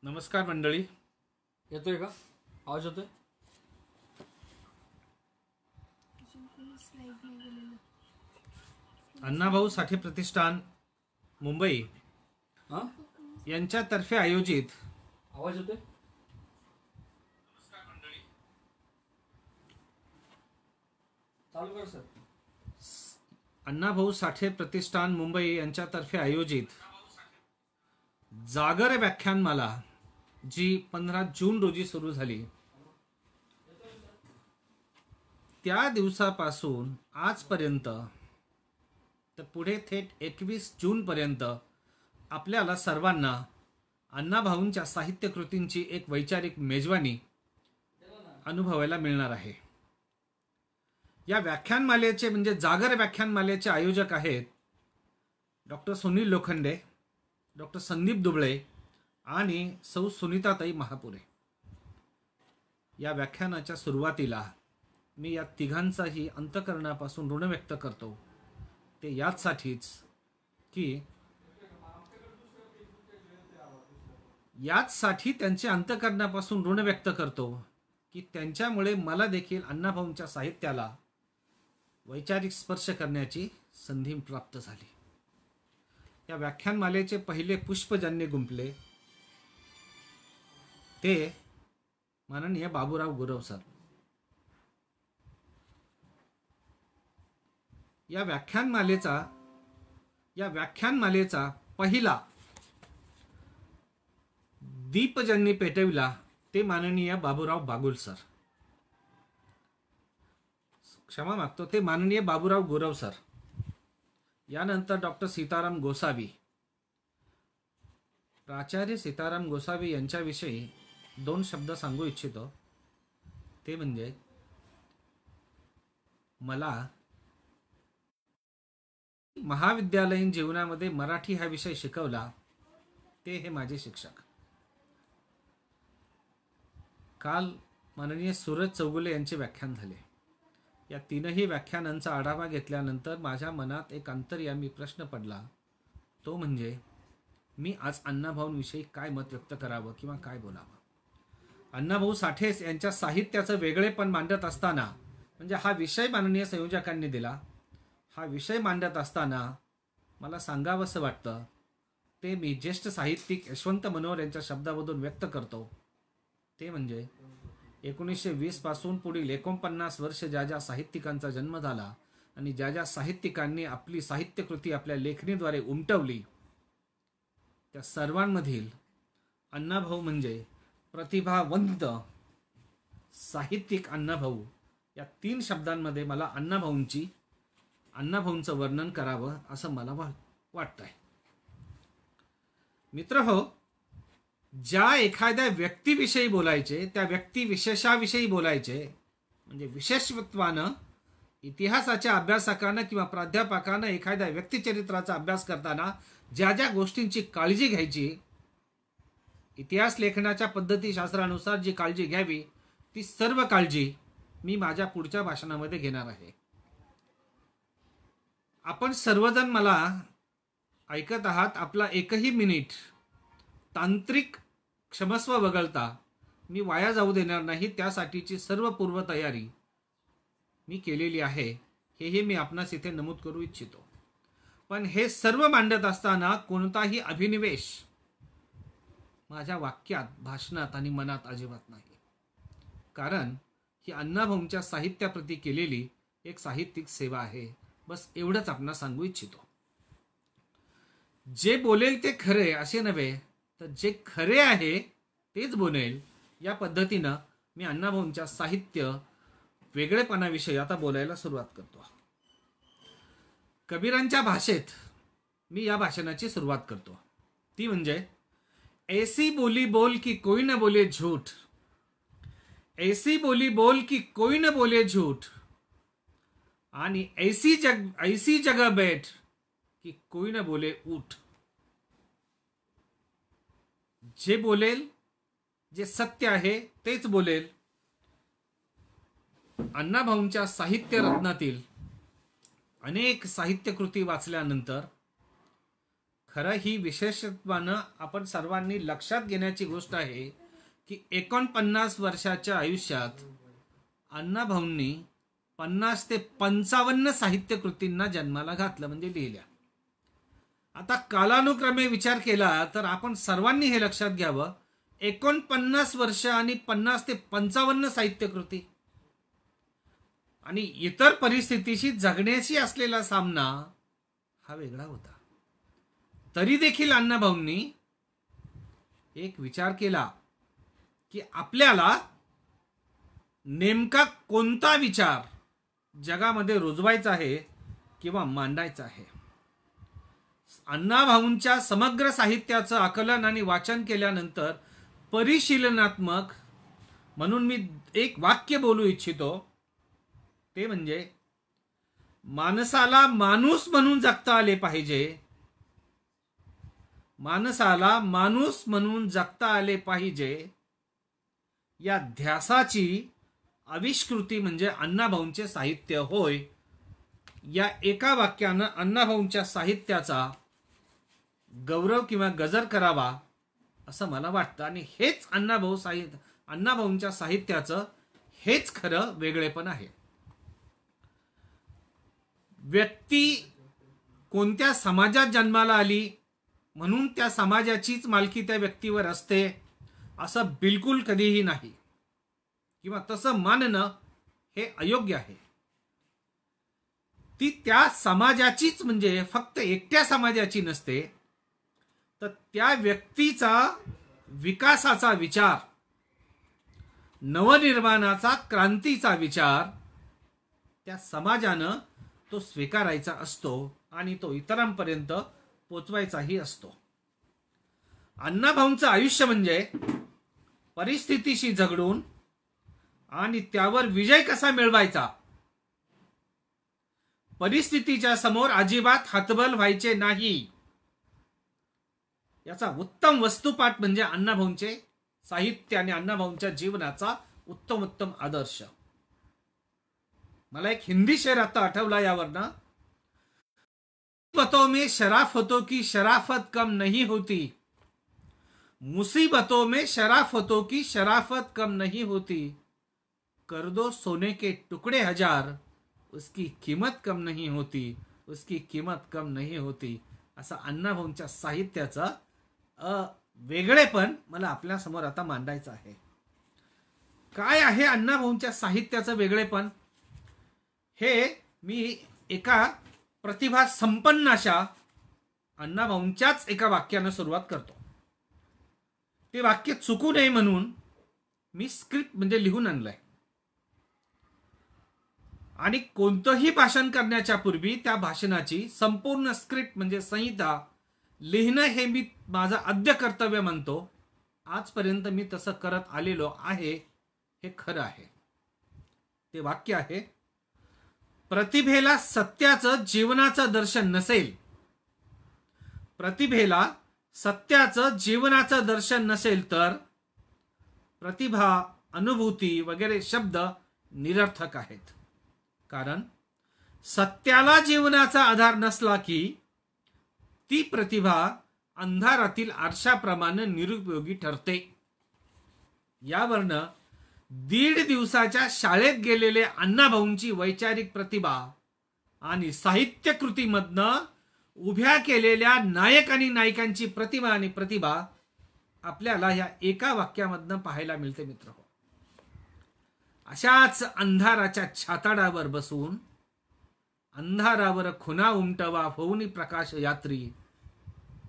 नमस्कार मंडळी. येतोय का आवाज? येतोय? अण्णाभाऊ साठे प्रतिष्ठान मुंबई हा, यांच्यातर्फे आयोजित आवाज येतोय? चालू कर सर. अण्णाभाऊ साठे प्रतिष्ठान मुंबई यांच्यातर्फे आयोजित जागर व्याख्यानमाला जी 15 जून रोजी सुरू झाली, त्या दिवसापासून आजपर्यंत तर पुढे थेट 21 जून पर्यंत आपल्याला सर्वांना अण्णाभाऊंच्या साहित्य कृतींची एक वैचारिक मेजवानी अनुभवायला मिळणार आहे. या व्याख्यानमालेचे म्हणजे जागर व्याख्यानमालेचे आयोजक आहेत डॉक्टर सुनील लोखंडे, डॉक्टर संदीप दुबळे आणि सौ सुनीताताई महापुरे. या व्याख्यानाच्या सुरुवातीला मी या तिघांचाही अंतःकरणापासून ऋण व्यक्त करतो. ते याचसाठीच की त्यांचे अंतःकरणापासून ऋण व्यक्त करतो की त्यांच्यामुळे मला देखील अण्णाभाऊंच्या साहित्याला वैचारिक स्पर्श करण्याची संधी प्राप्त झाली. या व्याख्यानमालेचे पहिले पुष्प ज्यांनी गुंफले ते माननीय बाबूराव गुरव सर. या व्याख्यानमालेचा पहिला दीप ज्यांनी पेटविला ते माननीय बाबूराव बागुल सर. क्षमा मागतो, ते माननीय बाबूराव गुरव सर. यानंतर डॉक्टर सीताराम गोसावी. प्राचार्य सीताराम गोसावी यांच्याविषयी 2 शब्द सांगू इच्छितो. ते म्हणजे मला महाविद्यालयीन जीवनामध्ये मराठी हा विषय शिकवला ते हे माझे शिक्षक. काल माननीय सूरज चौगुले यांचे व्याख्यान झाले. या 3ही व्याख्यानांचा आढावा घेतल्यानंतर माझ्या मनात एक अंतर्यामी प्रश्न पडला. तो म्हणजे मी आज अण्णाभाऊंविषयी काय मत व्यक्त करावं किंवा काय बोलावं. अण्णाभाऊ साठे यांच्या साहित्याचं वेगळेपण मांडत असताना, म्हणजे हा विषय माननीय संयोजकांनी दिला, हा विषय मांडत असताना मला सांगावंसं वाटतं ते मी ज्येष्ठ साहित्यिक यशवंत मनोहर यांच्या शब्दामधून व्यक्त करतो. ते म्हणजे 1920 पासून पुढील 49 वर्ष ज्या ज्या साहित्यिकांचा जन्म झाला आणि ज्या ज्या साहित्यिकांनी आपली साहित्यकृती आपल्या लेखणीद्वारे उमटवली, त्या सर्वांमधील अण्णाभाऊ म्हणजे प्रतिभावंत साहित्यिक अण्णाभाऊ. या 3 शब्दांमध्ये मला अण्णाभाऊंचं वर्णन करावं असं मला वाटतंय. मित्रहो, ज्या एखाद्या व्यक्तीविषयी बोलायचे, त्या व्यक्तिविशेषाविषयी बोलायचे, म्हणजे विशेषत्वानं इतिहासाच्या अभ्यासकानं किंवा प्राध्यापकानं एखाद्या व्यक्तिचरित्राचा अभ्यास करताना ज्या ज्या गोष्टींची काळजी घ्यायची, इतिहास लेखनाच्या पद्धतीशास्त्रानुसार जी काळजी घ्यावी, ती सर्व काळजी मी माझ्या पुढच्या भाषणामध्ये घेणार आहे. आपण सर्वजण मला ऐकत आहात. आपला एकही मिनिट तांत्रिक क्षमस्व वगळता मी वाया जाऊ देणार नाही. त्यासाठीची सर्व पूर्वतयारी मी केलेली आहे, हेही मी आपणास इथे नमूद करू इच्छितो. पण हे सर्व मांडत असताना कोणताही अभिनिवेश माझ्या वाक्यात, भाषणात आणि मनात अजिबात नाही. कारण ही अण्णाभाऊंच्या साहित्याप्रती केलेली एक साहित्यिक सेवा आहे. बस एवढंच आपणास सांगू इच्छितो. जे बोलेल ते खरे असे नव्हे, तर जे खरे आहे तेच बोलेल, या पद्धतीनं मी अण्णाभाऊंच्या साहित्य वेगळेपणाविषयी आता बोलायला सुरुवात करतो. कबीरांच्या भाषेत मी या भाषणाची सुरुवात करतो. ती म्हणजे ऐसी बोली बोल की कोई न बोले झूठ, ऐसी बोली बोल की कोई न बोले झूठ, आणि ऐसी जगह बैठ की कोई न बोले उठ. जे बोलेल, जे सत्य आहे तेच बोलेल. अण्णाभाऊंच्या साहित्य रत्नातील अनेक साहित्यकृती वाचल्यानंतर खरं ही विशेषत्वानं आपण सर्वांनी लक्षात घेण्याची गोष्ट आहे की 49 वर्षाच्या आयुष्यात अण्णाभाऊंनी 50 ते 55 साहित्य कृतींना जन्माला घातलं, म्हणजे लिहिल्या. आता कालानुक्रमे विचार केला तर आपण सर्वांनी हे लक्षात घ्यावं, 49 वर्ष आणि 50 ते 55 साहित्य कृती आणि इतर परिस्थितीशी जगण्याशी असलेला सामना हा वेगळा होता. तरी देखील अण्णाभाऊंनी एक विचार केला की आपल्याला नेमका कोणता विचार जगामध्ये रुजवायचा आहे किंवा मांडायचा आहे. अण्णाभाऊंच्या समग्र साहित्याचं आकलन आणि वाचन केल्यानंतर परिशीलनात्मक म्हणून मी एक वाक्य बोलू इच्छितो. ते म्हणजे, माणसाला माणूस म्हणून जगता आले पाहिजे, माणसाला माणूस म्हणून जगता आले पाहिजे या ध्यासाची आविष्कृती म्हणजे अण्णाभाऊंचे साहित्य होय. या एका वाक्यानं अण्णाभाऊंच्या साहित्याचा गौरव किंवा गजर करावा असं मला वाटतं. आणि हेच अण्णाभाऊंच्या साहित्याचं हेच खरं वेगळेपण आहे. व्यक्ती कोणत्या समाजात जन्माला आली म्हणून त्या समाजाचीच मालकी त्या व्यक्तीवर असते असं बिलकुल कधीही नाही, किंवा तसं मानणं हे अयोग्य आहे. ती त्या समाजाचीच म्हणजे फक्त एकट्या समाजाची नसते, तर त्या व्यक्तीचा विकासाचा विचार, नवनिर्माणाचा, क्रांतीचा विचार त्या समाजानं तो स्वीकारायचा असतो आणि तो इतरांपर्यंत पोचवायचाही असतो. अण्णाभाऊंचं आयुष्य म्हणजे परिस्थितीशी झगडून आणि त्यावर विजय कसा मिळवायचा, परिस्थितीच्या समोर अजिबात हतबल व्हायचे नाही, याचा उत्तम वस्तुपाठ म्हणजे अण्णाभाऊंचे साहित्य आणि अण्णाभाऊंच्या जीवनाचा उत्तम आदर्श. मला एक हिंदी शेर आता आठवला यावरनं, मुसीबतों में शराफतों की शराफत कम नहीं होती, मुसीबतों में शराफतों की शराफत कम नहीं होती, कर दो सोने के टुकड़े हजार, उसकी कीमत कम नहीं होती, उसकी कीमत कम नहीं होती. असा अण्णाभाऊंच्या साहित्याचा वेगळेपण मला आपल्या समोर आता मांडायचं आहे. काय आहे अण्णाभाऊंच्या साहित्याचं वेगळेपण हे मी एका प्रतिभा संपन्न अशा अण्णाभाऊंच्याच एका वाक्यानं सुरुवात करतो. ते वाक्य चुकू नये म्हणून मी स्क्रिप्ट म्हणजे लिहून आणलंय. आणि कोणतंही भाषण करण्याच्या पूर्वी त्या भाषणाची संपूर्ण स्क्रिप्ट म्हणजे संहिता लिहिणं हे मी माझं आद्य कर्तव्य मानतो. आजपर्यंत मी तसं करत आलेलो आहे, हे खरं आहे. ते वाक्य आहे, प्रतिभेला सत्याचं जीवनाचं दर्शन नसेल, प्रतिभेला सत्याचं जीवनाचं दर्शन नसेल तर प्रतिभा, अनुभूती वगैरे शब्द निरर्थक आहेत. कारण सत्याला जीवनाचा आधार नसला की ती प्रतिभा अंधारातील आरशाप्रमाणे निरुपयोगी ठरते. यावरनं 1.5 दिवसाच्या शाळेत गेलेले अण्णाभाऊंची वैचारिक प्रतिभा आणि साहित्य कृतीमधनं उभ्या केलेल्या नायक आणि नायिकांची प्रतिभा आपल्याला या एका वाक्यामधनं पाहायला मिळते. मित्र, अशाच अंधाराच्या छाताडावर बसून अंधारावर खुना उमटवा होऊनी प्रकाश यात्री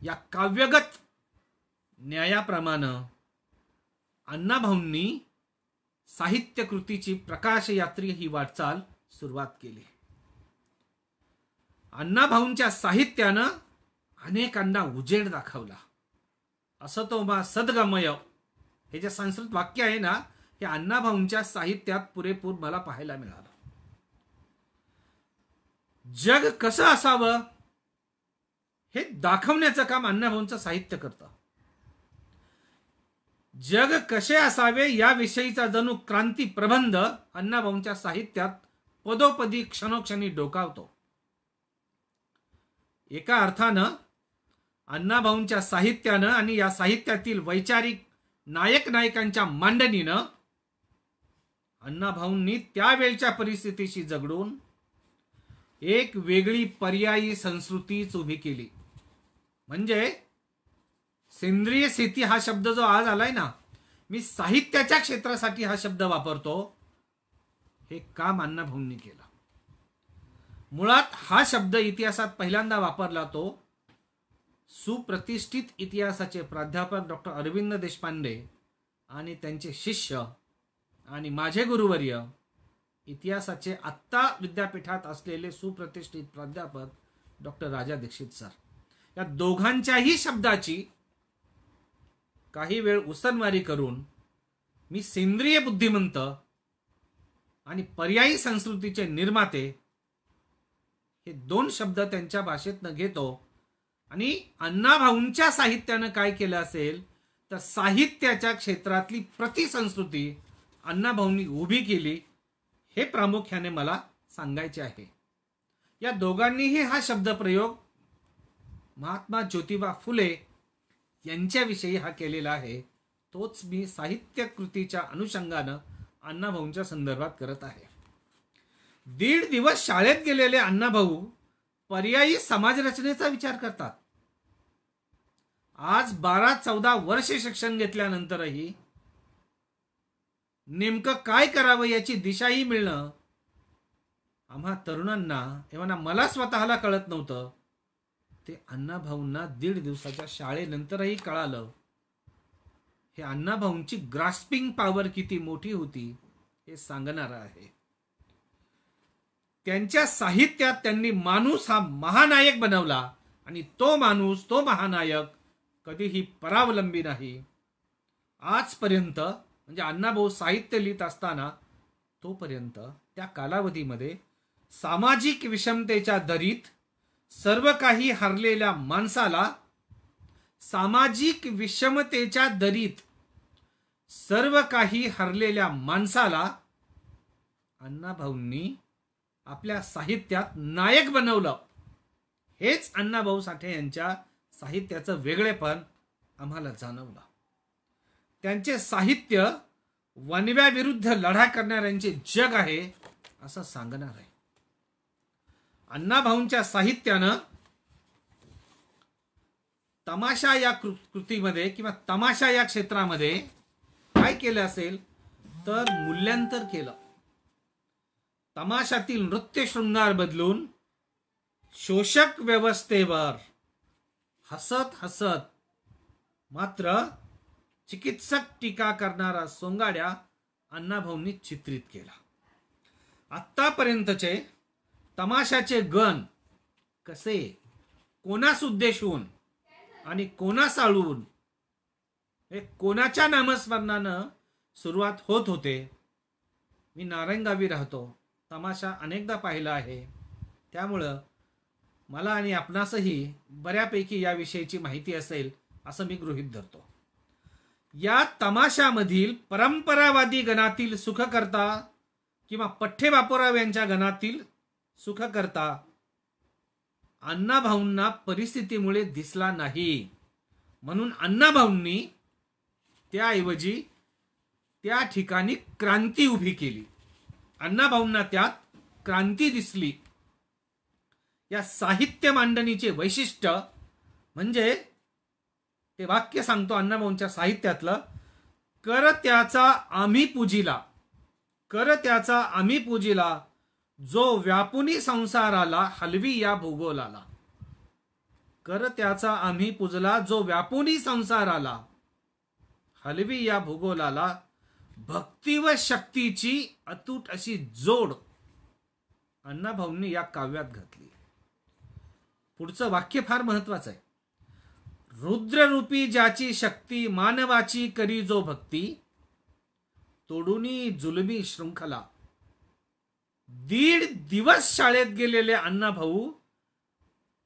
या काव्यगत न्यायाप्रमाणे अण्णाभाऊंनी साहित्य कृतीची प्रकाश यात्री ही वाटचाल सुरुवात केली. अण्णाभाऊंच्या साहित्यानं अनेकांना उजेड दाखवला. असतो मा सद्गमय हे जे संस्कृत वाक्य आहे ना, हे अण्णाभाऊंच्या साहित्यात पुरेपूर मला पाहायला मिळालं. जग कसं असावं हे दाखवण्याचं काम अण्णाभाऊंचं साहित्य करतं. जग कसे असावे याविषयीचा जणू क्रांती प्रबंध अण्णाभाऊंच्या साहित्यात पदोपदी क्षणोक्षणी डोकावतो. एका अर्थानं अण्णाभाऊंच्या साहित्यानं आणि या साहित्यातील वैचारिक नायक नायकांच्या मांडणीनं अण्णाभाऊंनी त्यावेळच्या परिस्थितीशी झगडून एक वेगळी पर्यायी संस्कृतीच उभी केली. म्हणजे सेंद्रिय शेती हा शब्द जो आज आलाय ना, मी साहित्याच्या क्षेत्रासाठी हा शब्द वापरतो, हे काम अण्णाभाऊंनी केलं. मुळात हा शब्द इतिहासात पहिल्यांदा वापरला तो सुप्रतिष्ठित इतिहासाचे प्राध्यापक डॉक्टर अरविंद देशपांडे आणि त्यांचे शिष्य आणि माझे गुरुवर्य इतिहासाचे आत्ता विद्यापीठात असलेले सुप्रतिष्ठित प्राध्यापक डॉक्टर राजा दीक्षित सर, या दोघांच्याही शब्दाची काही वेळ उसनवारी करून मी सेंद्रिय बुद्धिमंत आणि पर्यायी संस्कृतीचे निर्माते हे दोन शब्द त्यांच्या भाषेतनं घेतो आणि अण्णाभाऊंच्या साहित्यानं काय केलं असेल तर साहित्याच्या क्षेत्रातली प्रतिसंस्कृती अण्णाभाऊंनी उभी केली, हे प्रामुख्याने मला सांगायचे आहे. या दोघांनीही हा शब्दप्रयोग महात्मा ज्योतिबा फुले यांच्याविषयी हा केलेला आहे. तोच मी साहित्य कृतीच्या अनुषंगानं अण्णाभाऊंच्या संदर्भात करत आहे. 1.5 दिवस शाळेत गेलेले अण्णाभाऊ पर्यायी समाजरचनेचा विचार करतात. आज 12-14 वर्ष शिक्षण घेतल्यानंतरही नेमकं काय करावं याची दिशाही मिळणं आम्हा तरुणांना एव्हा मला स्वतःला कळत नव्हतं, ते अण्णाभाऊंना 1.5 दिवसाच्या शाळेनंतरही कळालं. हे अण्णाभाऊंची ग्रास्पिंग पॉवर किती मोठी होती हे सांगणार आहे. त्यांच्या साहित्यात त्यांनी माणूस हा महानायक बनवला आणि तो माणूस, तो महानायक कधीही परावलंबी नाही. आजपर्यंत म्हणजे अण्णाभाऊ साहित्य लिहित असताना तोपर्यंत त्या कालावधीमध्ये सामाजिक विषमतेच्या दरीत सर्व काही हरलेल्या माणसाला, सामाजिक विषमतेच्या दरीत सर्व काही हरलेल्या माणसाला अण्णाभाऊंनी आपल्या साहित्यात नायक बनवलं. हेच अण्णाभाऊ साठे यांच्या साहित्याचं वेगळेपण आम्हाला जाणवलं. त्यांचे साहित्य वणव्याविरुद्ध लढा करणाऱ्यांचे जग आहे असं सांगणार आहे. अण्णाभाऊंच्या साहित्यानं तमाशा या कृतीमध्ये किंवा तमाशा या क्षेत्रामध्ये काय केलं असेल तर मूल्यांतर केलं. तमाशातील नृत्य शृंगार बदलून शोषक व्यवस्थेवर हसत हसत मात्र चिकित्सक टीका करणारा सोंगाड्या अण्णाभाऊंनी चित्रित केला. आत्तापर्यंतचे तमाशाचे गण कसे, कोणास उद्देशून आणि कोणास आळून, हे कोणाच्या नामस्मरणानं सुरुवात होत होते. मी नारायणगावी राहतो, तमाशा अनेकदा पाहिला आहे, त्यामुळं मला आणि आपणासही बऱ्यापैकी याविषयीची माहिती असेल असं मी गृहीत धरतो. या तमाशामधील परंपरावादी गणातील सुखकर्ता किंवा पठ्ठे बापूराव यांच्या गणातील सुखकर्ता अण्णाभाऊंना परिस्थितीमुळे दिसला नाही, म्हणून अण्णाभाऊंनी त्याऐवजी त्या ठिकाणी क्रांती उभी केली. अण्णाभाऊंना त्यात क्रांती दिसली. या साहित्य मांडणीचे वैशिष्ट्य म्हणजे ते वाक्य सांगतो अण्णाभाऊंच्या साहित्यातलं, कर त्याचा आम्ही पूजिला, कर त्याचा आम्ही पूजिला, जो व्यापुनी संसाराला हलवी या भूगोलाला. कर त्याचा आम्ही पूजला, जो व्यापुनी संसाराला हलवी या भूगोलाला. भक्ती व शक्तीची अतूट अशी जोड अण्णाभाऊंनी या काव्यात घातली. पुढचं वाक्य फार महत्वाचं आहे. रुद्ररूपी ज्याची शक्ती मानवाची करी जो भक्ती, तोडुनी जुलमी शृंखला. 1.5 दिवस शाळेत गेलेले अण्णाभाऊ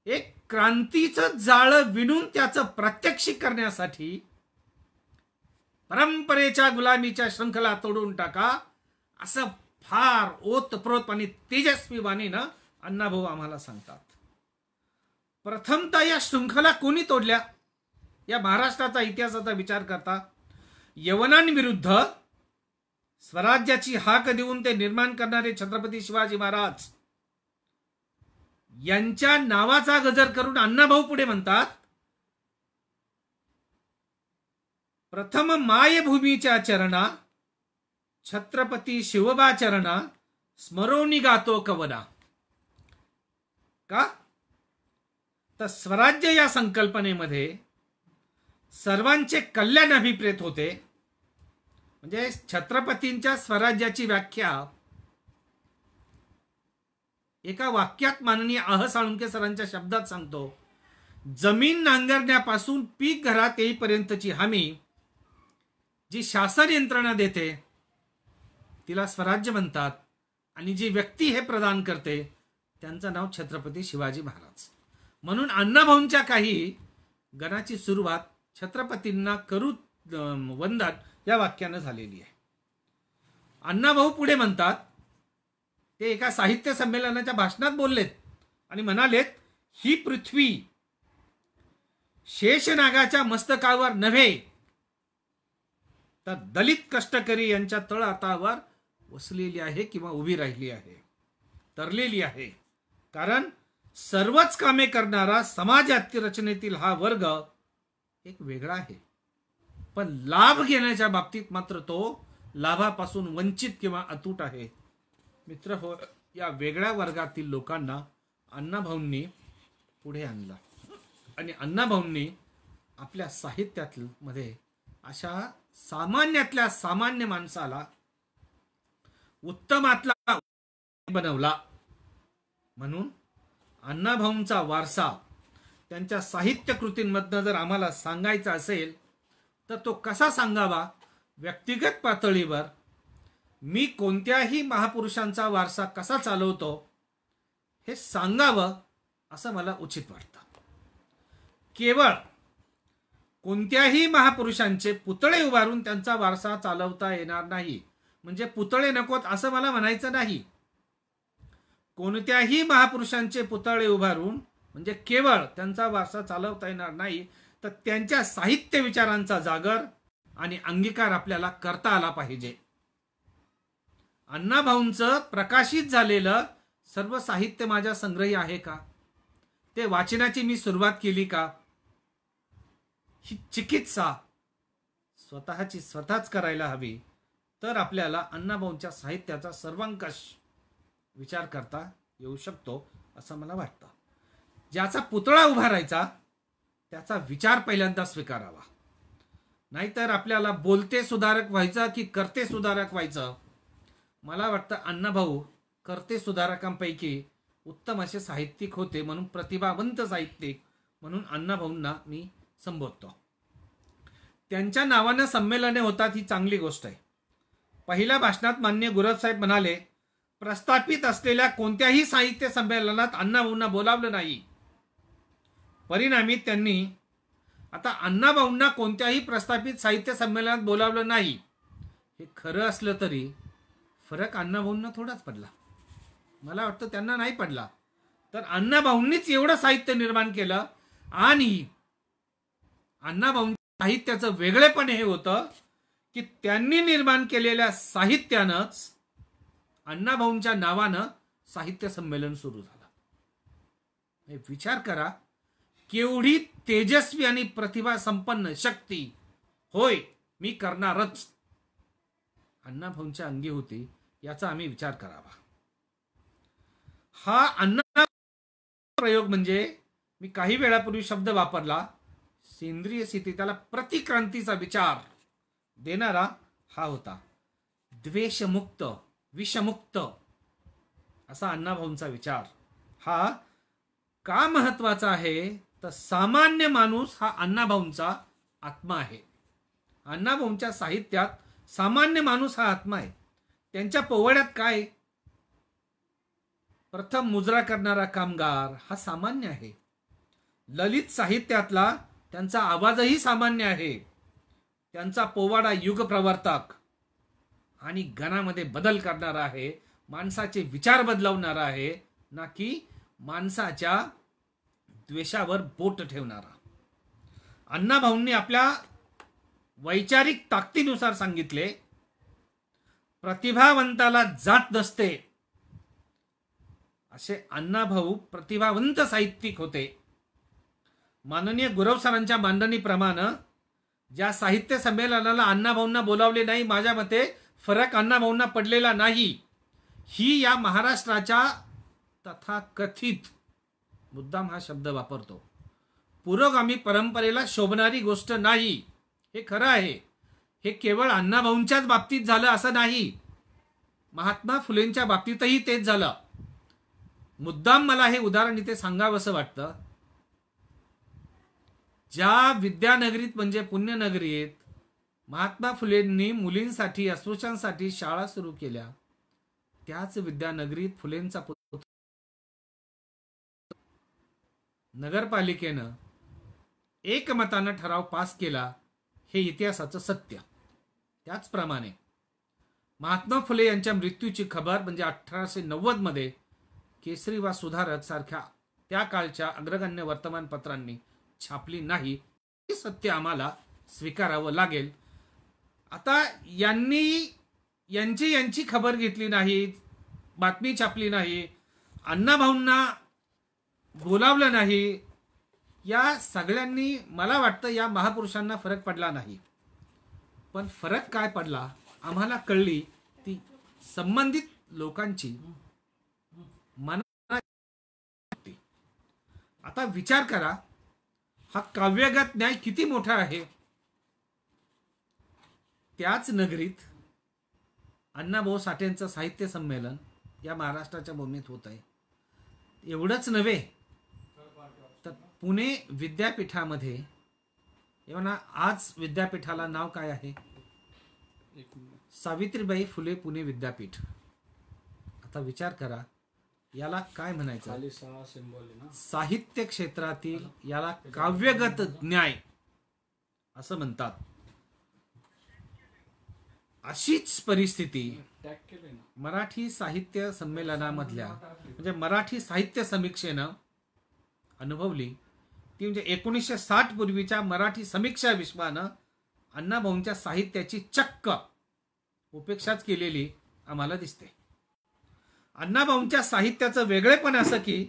एक क्रांतीचं जाळं विणून त्याचं प्रात्यक्षिक करण्यासाठी परंपरेच्या गुलामीच्या शृंखला तोडून टाका असं फार ओतप्रोत आणि तेजस्वी वाणीनं अण्णाभाऊ आम्हाला सांगतात. प्रथमतः या शृंखला कोणी तोडल्या? या महाराष्ट्राचा इतिहासाचा विचार करता यवनांविरुद्ध स्वराज्याची हाक देऊन ते निर्माण करणारे छत्रपती शिवाजी महाराज यांच्या नावाचा गजर करून अण्णाभाऊ पुढे म्हणतात, प्रथम मायभूमीच्या चरणा छत्रपती शिवबा चरणा स्मरोनी गातो कवना. का तर स्वराज्य या संकल्पनेमध्ये सर्वांचे कल्याण अभिप्रेत होते. म्हणजे छत्रपतींच्या स्वराज्याची व्याख्या एका वाक्यात माननीय आह साळुंके सरांच्या शब्दात सांगतो, जमीन नांगरण्यापासून पीक घरात येईपर्यंतची हमी जी शासन यंत्रणा देते तिला स्वराज्य म्हणतात, आणि जी व्यक्ती हे प्रदान करते त्यांचं नाव छत्रपती शिवाजी महाराज. म्हणून अण्णाभाऊंच्या काही गणाची सुरुवात छत्रपतींना करू वंदन या वाक्यानं झालेली आहे. अण्णाभाऊ पुढे म्हणतात, ते एका साहित्य संमेलनाच्या भाषणात बोललेत आणि म्हणालेत, ही पृथ्वी शेषनागाच्या मस्तकावर नव्हे तर दलित कष्टकरी यांच्या तळहातावर वसलेली आहे किंवा उभी राहिली आहे, तरलेली आहे. कारण सर्वच कामे करणारा समाजात रचनेतील हा वर्ग एक वेगळा आहे, पण लाभ घेण्याच्या बाबतीत मात्र तो लाभापासून वंचित किंवा अतूट आहे. मित्र हो, या वेगळ्या वर्गातील लोकांना अण्णाभाऊंनी पुढे आणलं आणि अण्णाभाऊंनी आपल्या साहित्यामध्ये अशा सामान्यातल्या सामान्य माणसाला उत्तमातला बनवला. म्हणून अण्णाभाऊंचा वारसा त्यांच्या साहित्य कृतींमधनं जर आम्हाला सांगायचा असेल तर तो कसा सांगावा, व्यक्तिगत पातळीवर मी कोणत्याही महापुरुषांचा वारसा कसा चालवतो हे सांगावं असं मला उचित वाटतं. केवळ कोणत्याही महापुरुषांचे पुतळे उभारून त्यांचा वारसा चालवता येणार नाही, म्हणजे पुतळे नकोत असं मला म्हणायचं नाही. कोणत्याही महापुरुषांचे पुतळे उभारून म्हणजे केवळ त्यांचा वारसा चालवता येणार नाही, तर त्यांच्या साहित्य विचारांचा जागर आणि अंगीकार आपल्याला करता आला पाहिजे. अण्णाभाऊंचं प्रकाशित झालेलं सर्व साहित्य माझ्या संग्रही आहे का? ते वाचनाची मी सुरुवात केली का? ही चिकित्सा स्वतःची स्वतःच करायला हवी, तर आपल्याला अण्णाभाऊंच्या साहित्याचा सर्वंकष विचार करता येऊ शकतो असं मला वाटतं. ज्याचा पुतळा उभारायचा त्याचा विचार पहिल्यांदा स्वीकारावा, नाहीतर आपल्याला बोलते सुधारक व्हायचं की करते सुधारक व्हायचं. मला वाटतं अण्णाभाऊ करते सुधारकांपैकी उत्तम असे साहित्यिक होते, म्हणून प्रतिभावंत साहित्यिक म्हणून अण्णाभाऊंना मी संबोधतो. त्यांच्या नावानं संमेलने होतात ही चांगली गोष्ट आहे. पहिल्या भाषणात माननीय गुरवसाहेब म्हणाले, प्रस्थापित असलेल्या कोणत्याही साहित्य संमेलनात अण्णाभाऊंना बोलावलं नाही. परिणामी त्यांनी आता अण्णाभाऊंना कोणत्याही प्रस्थापित साहित्य संमेलनात बोलावलं नाही हे खरं असलं तरी फरक अण्णाभाऊंना थोडाच पडला. मला वाटतं त्यांना नाही पडला. तर अण्णाभाऊंनीच एवढं साहित्य निर्माण केलं आणि अण्णाभाऊंच्या साहित्याचं वेगळेपण हे होतं की त्यांनी निर्माण केलेल्या साहित्यानंच अण्णाभाऊंच्या नावानं साहित्य संमेलन सुरू झालं. हे विचार करा, केवढी तेजस्वी आणि प्रतिभा संपन्न शक्ती होय मी करणारच अण्णाभाऊंच्या अंगी होती याचा आम्ही विचार करावा. हा अण्णा प्रयोग म्हणजे मी काही वेळापूर्वी शब्द वापरला, सेंद्रिय स्थिती, त्याला प्रतिक्रांतीचा विचार देणारा हा होता. द्वेषमुक्त विषमुक्त असा अण्णाभाऊंचा विचार हा का महत्वाचा आहे, तर सामान्य माणूस हा अण्णाभाऊंचा आत्मा आहे. अण्णाभाऊंच्या साहित्यात सामान्य माणूस हा आत्मा आहे. त्यांच्या पोवाड्यात काय, प्रथम मुजरा करणारा कामगार हा सामान्य आहे. ललित साहित्यातला त्यांचा आवाजही सामान्य आहे. त्यांचा पोवाडा युग प्रवर्तक आणि गणामध्ये बदल करणारा आहे, माणसाचे विचार बदलवणारा आहे, ना की माणसाच्या द्वेषावर बोट ठेवणारा. अण्णाभाऊंनी आपल्या वैचारिक ताकदीनुसार सांगितले, प्रतिभावंताला जात नसते. असे अण्णाभाऊ प्रतिभावंत साहित्यिक होते. माननीय गुरव सरांच्या मांडणीप्रमाणे ज्या साहित्य संमेलनाला अण्णाभाऊंना बोलावले नाही, माझ्या मते फरक अण्णाभाऊंना पडलेला नाही. ही या महाराष्ट्राच्या तथाकथित, मुद्दाम हा शब्द वापरतो, पुरोगामी परंपरेला शोभणारी गोष्ट नाही. हे खरं आहे. हे केवळ अण्णाभाऊंच्याच बाबतीत झालं असं नाही, महात्मा फुलेंच्या बाबतीतही तेच झालं. मुद्दाम मला हे उदाहरण इथे सांगावंसं वाटतं. ज्या विद्यानगरीत म्हणजे पुण्यनगरीत महात्मा फुलेंनी मुलींसाठी, अस्पृश्यांसाठी शाळा सुरू केल्या, त्याच विद्यानगरीत फुलेंचा पुत्र नगरपालिकेनं एकमतानं ठराव पास केला. हे इतिहासाचं सत्य. त्याचप्रमाणे महात्मा फुले यांच्या मृत्यूची खबर म्हणजे 1890 मध्ये केसरी वा सुधारक सारख्या त्या काळच्या अग्रगण्य वर्तमानपत्रांनी छापली नाही. हे सत्य आम्हाला स्वीकारावं लागेल. आता यांची खबर घेतली नाही, बातमी छापली नाही, अण्णाभाऊंना बोलावलं नाही, या सगळ्यांनी मला वाटतं या महापुरुषांना फरक पडला नाही. पण फरक काय पडला आम्हाला कळली ती संबंधित लोकांची मना. आता विचार करा, हा काव्यगत न्याय किती मोठा आहे. त्याच नगरीत अण्णाभाऊ साठेंचं साहित्य संमेलन या महाराष्ट्राच्या भूमीत होत आहे. एवढंच नव्हे तर पुणे विद्यापीठामध्ये, एवढा आज विद्यापीठाला नाव काय आहे? सावित्रीबाई फुले पुणे विद्यापीठ. आता विचार करा, याला काय म्हणायचं? साहित्य क्षेत्रातील याला काव्यगत न्याय असं म्हणतात. अशीच परिस्थिती मराठी साहित्य संमेलनामधल्या म्हणजे मराठी साहित्य समीक्षेनं अनुभवली. ती म्हणजे 1960 पूर्वीच्या मराठी समीक्षा विश्वानं अण्णाभाऊंच्या साहित्याची चक्क उपेक्षाच केलेली आम्हाला दिसते. अण्णाभाऊंच्या साहित्याचं वेगळेपण असं की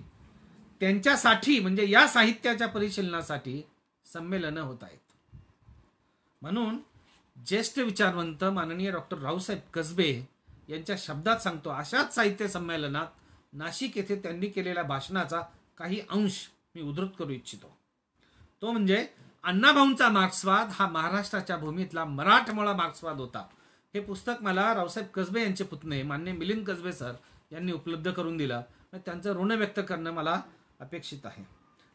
त्यांच्यासाठी म्हणजे या साहित्याच्या परिशीलनासाठी संमेलनं होत आहेत. म्हणून ज्येष्ठ विचारवंत माननीय डॉक्टर रावसाहेब कसबे यांच्या शब्दात सांगतो, अशाच साहित्य संमेलनात नाशिक येथे त्यांनी केलेल्या भाषणाचा काही अंश मी उद्धृत करू इच्छितो. तो म्हणजे अण्णाभाऊंचा मार्क्सवाद हा महाराष्ट्राच्या भूमीतला मराठमोळा मार्क्सवाद होता. हे पुस्तक मला रावसाहेब कसबे यांचे पुतणे मान्य मिलिंद कसबे सर यांनी उपलब्ध करून दिलं. त्यांचं ऋण व्यक्त करणं मला अपेक्षित आहे.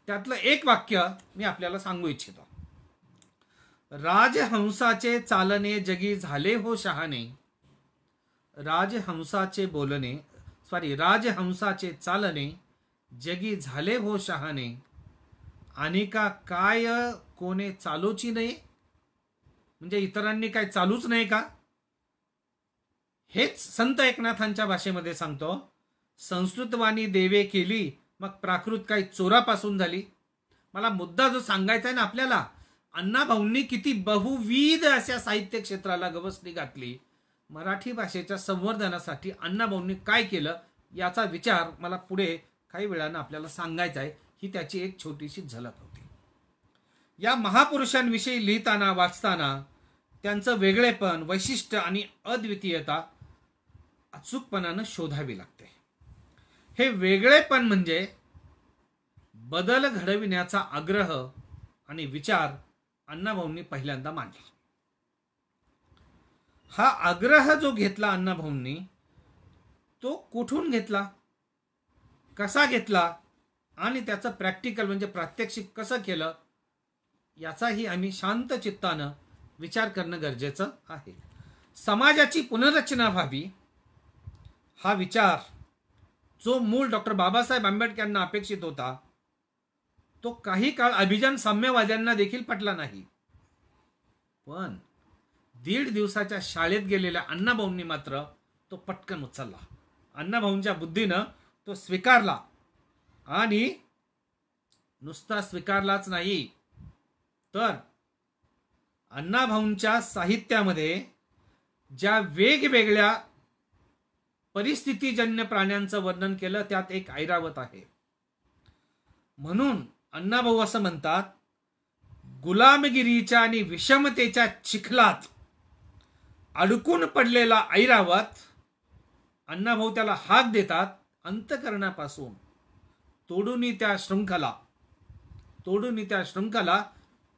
त्यातलं एक वाक्य मी आपल्याला सांगू इच्छितो. राजहंसाचे चालणे जगी झाले हो शहाणे, राजहंसाचे चालणे जगी झाले हो शहाणे, आणि का काय कोणे चालूची नाही, म्हणजे इतरांनी काय चालूच नाही का? हेच संत एकनाथांच्या भाषेमध्ये सांगतो. संस्कृतवाणी देवे केली, मग प्राकृत काही चोरापासून झाली. मला मुद्दा जो सांगायचा आहे ना आपल्याला, अण्णाभाऊंनी किती बहुविध अशा साहित्य क्षेत्राला गवसणी घातली. मराठी भाषेच्या संवर्धनासाठी अण्णाभाऊंनी काय केलं याचा विचार मला पुढे काही वेळानं आपल्याला सांगायचा आहे. ही त्याची एक छोटीशी झलक होती. या महापुरुषांविषयी लिहिताना वाचताना त्यांचं वेगळेपण, वैशिष्ट्य आणि अद्वितीयता अचूकपणानं शोधावी लागते. हे वेगळेपण म्हणजे बदल घडविण्याचा आग्रह आणि विचार अण्णाभाऊंनी पहिल्यांदा मांडला. हा आग्रह जो घेतला अण्णाभाऊंनी, तो कुठून घेतला, कसा घेतला आणि त्याचं प्रॅक्टिकल म्हणजे प्रात्यक्षिक कसं केलं, याचाही आम्ही शांत चित्तानं विचार करणं गरजेचं आहे. समाजाची पुनर्रचना व्हावी हा विचार जो मूळ डॉक्टर बाबासाहेब आंबेडकरांना अपेक्षित होता, तो काही काळ अभिजन साम्यवाद्यांना देखील पटला नाही. पण 1.5 दिवसाच्या शाळेत गेलेल्या अण्णाभाऊंनी मात्र तो पटकन उचलला. अण्णाभाऊंच्या बुद्धीनं तो स्वीकारला आणि नुसता स्वीकारलाच नाही, तर अण्णाभाऊंच्या साहित्यामध्ये ज्या वेगवेगळ्या परिस्थितीजन्य प्राण्यांचं वर्णन केलं त्यात एक ऐरावत आहे. म्हणून अण्णाभाऊ असं म्हणतात, गुलामगिरीच्या आणि विषमतेच्या चिखलात अडकून पडलेला ऐरावत, अण्णाभाऊ त्याला हाक देतात, अंतःकरणापासून तोडून त्या शृंखला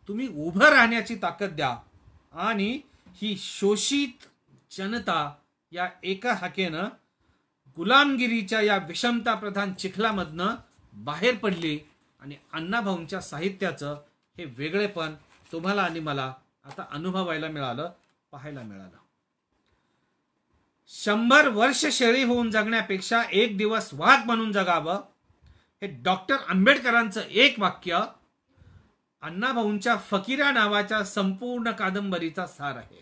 तुम्ही उभं राहण्याची ताकद द्या आणि ही शोषित जनता या एका हाकेनं गुलामगिरीच्या या विषमता प्रधान चिखलामधनं बाहेर पडली. आणि अण्णाभाऊंच्या साहित्याचं हे वेगळेपण तुम्हाला आणि मला आता अनुभवायला मिळालं, पाहायला मिळालं. 100 वर्ष शेळी होऊन जगण्यापेक्षा एक दिवस वाघ म्हणून जगावं, हे डॉक्टर आंबेडकरांचं एक वाक्य अण्णाभाऊंच्या फकीरा नावाच्या संपूर्ण कादंबरीचा सार आहे.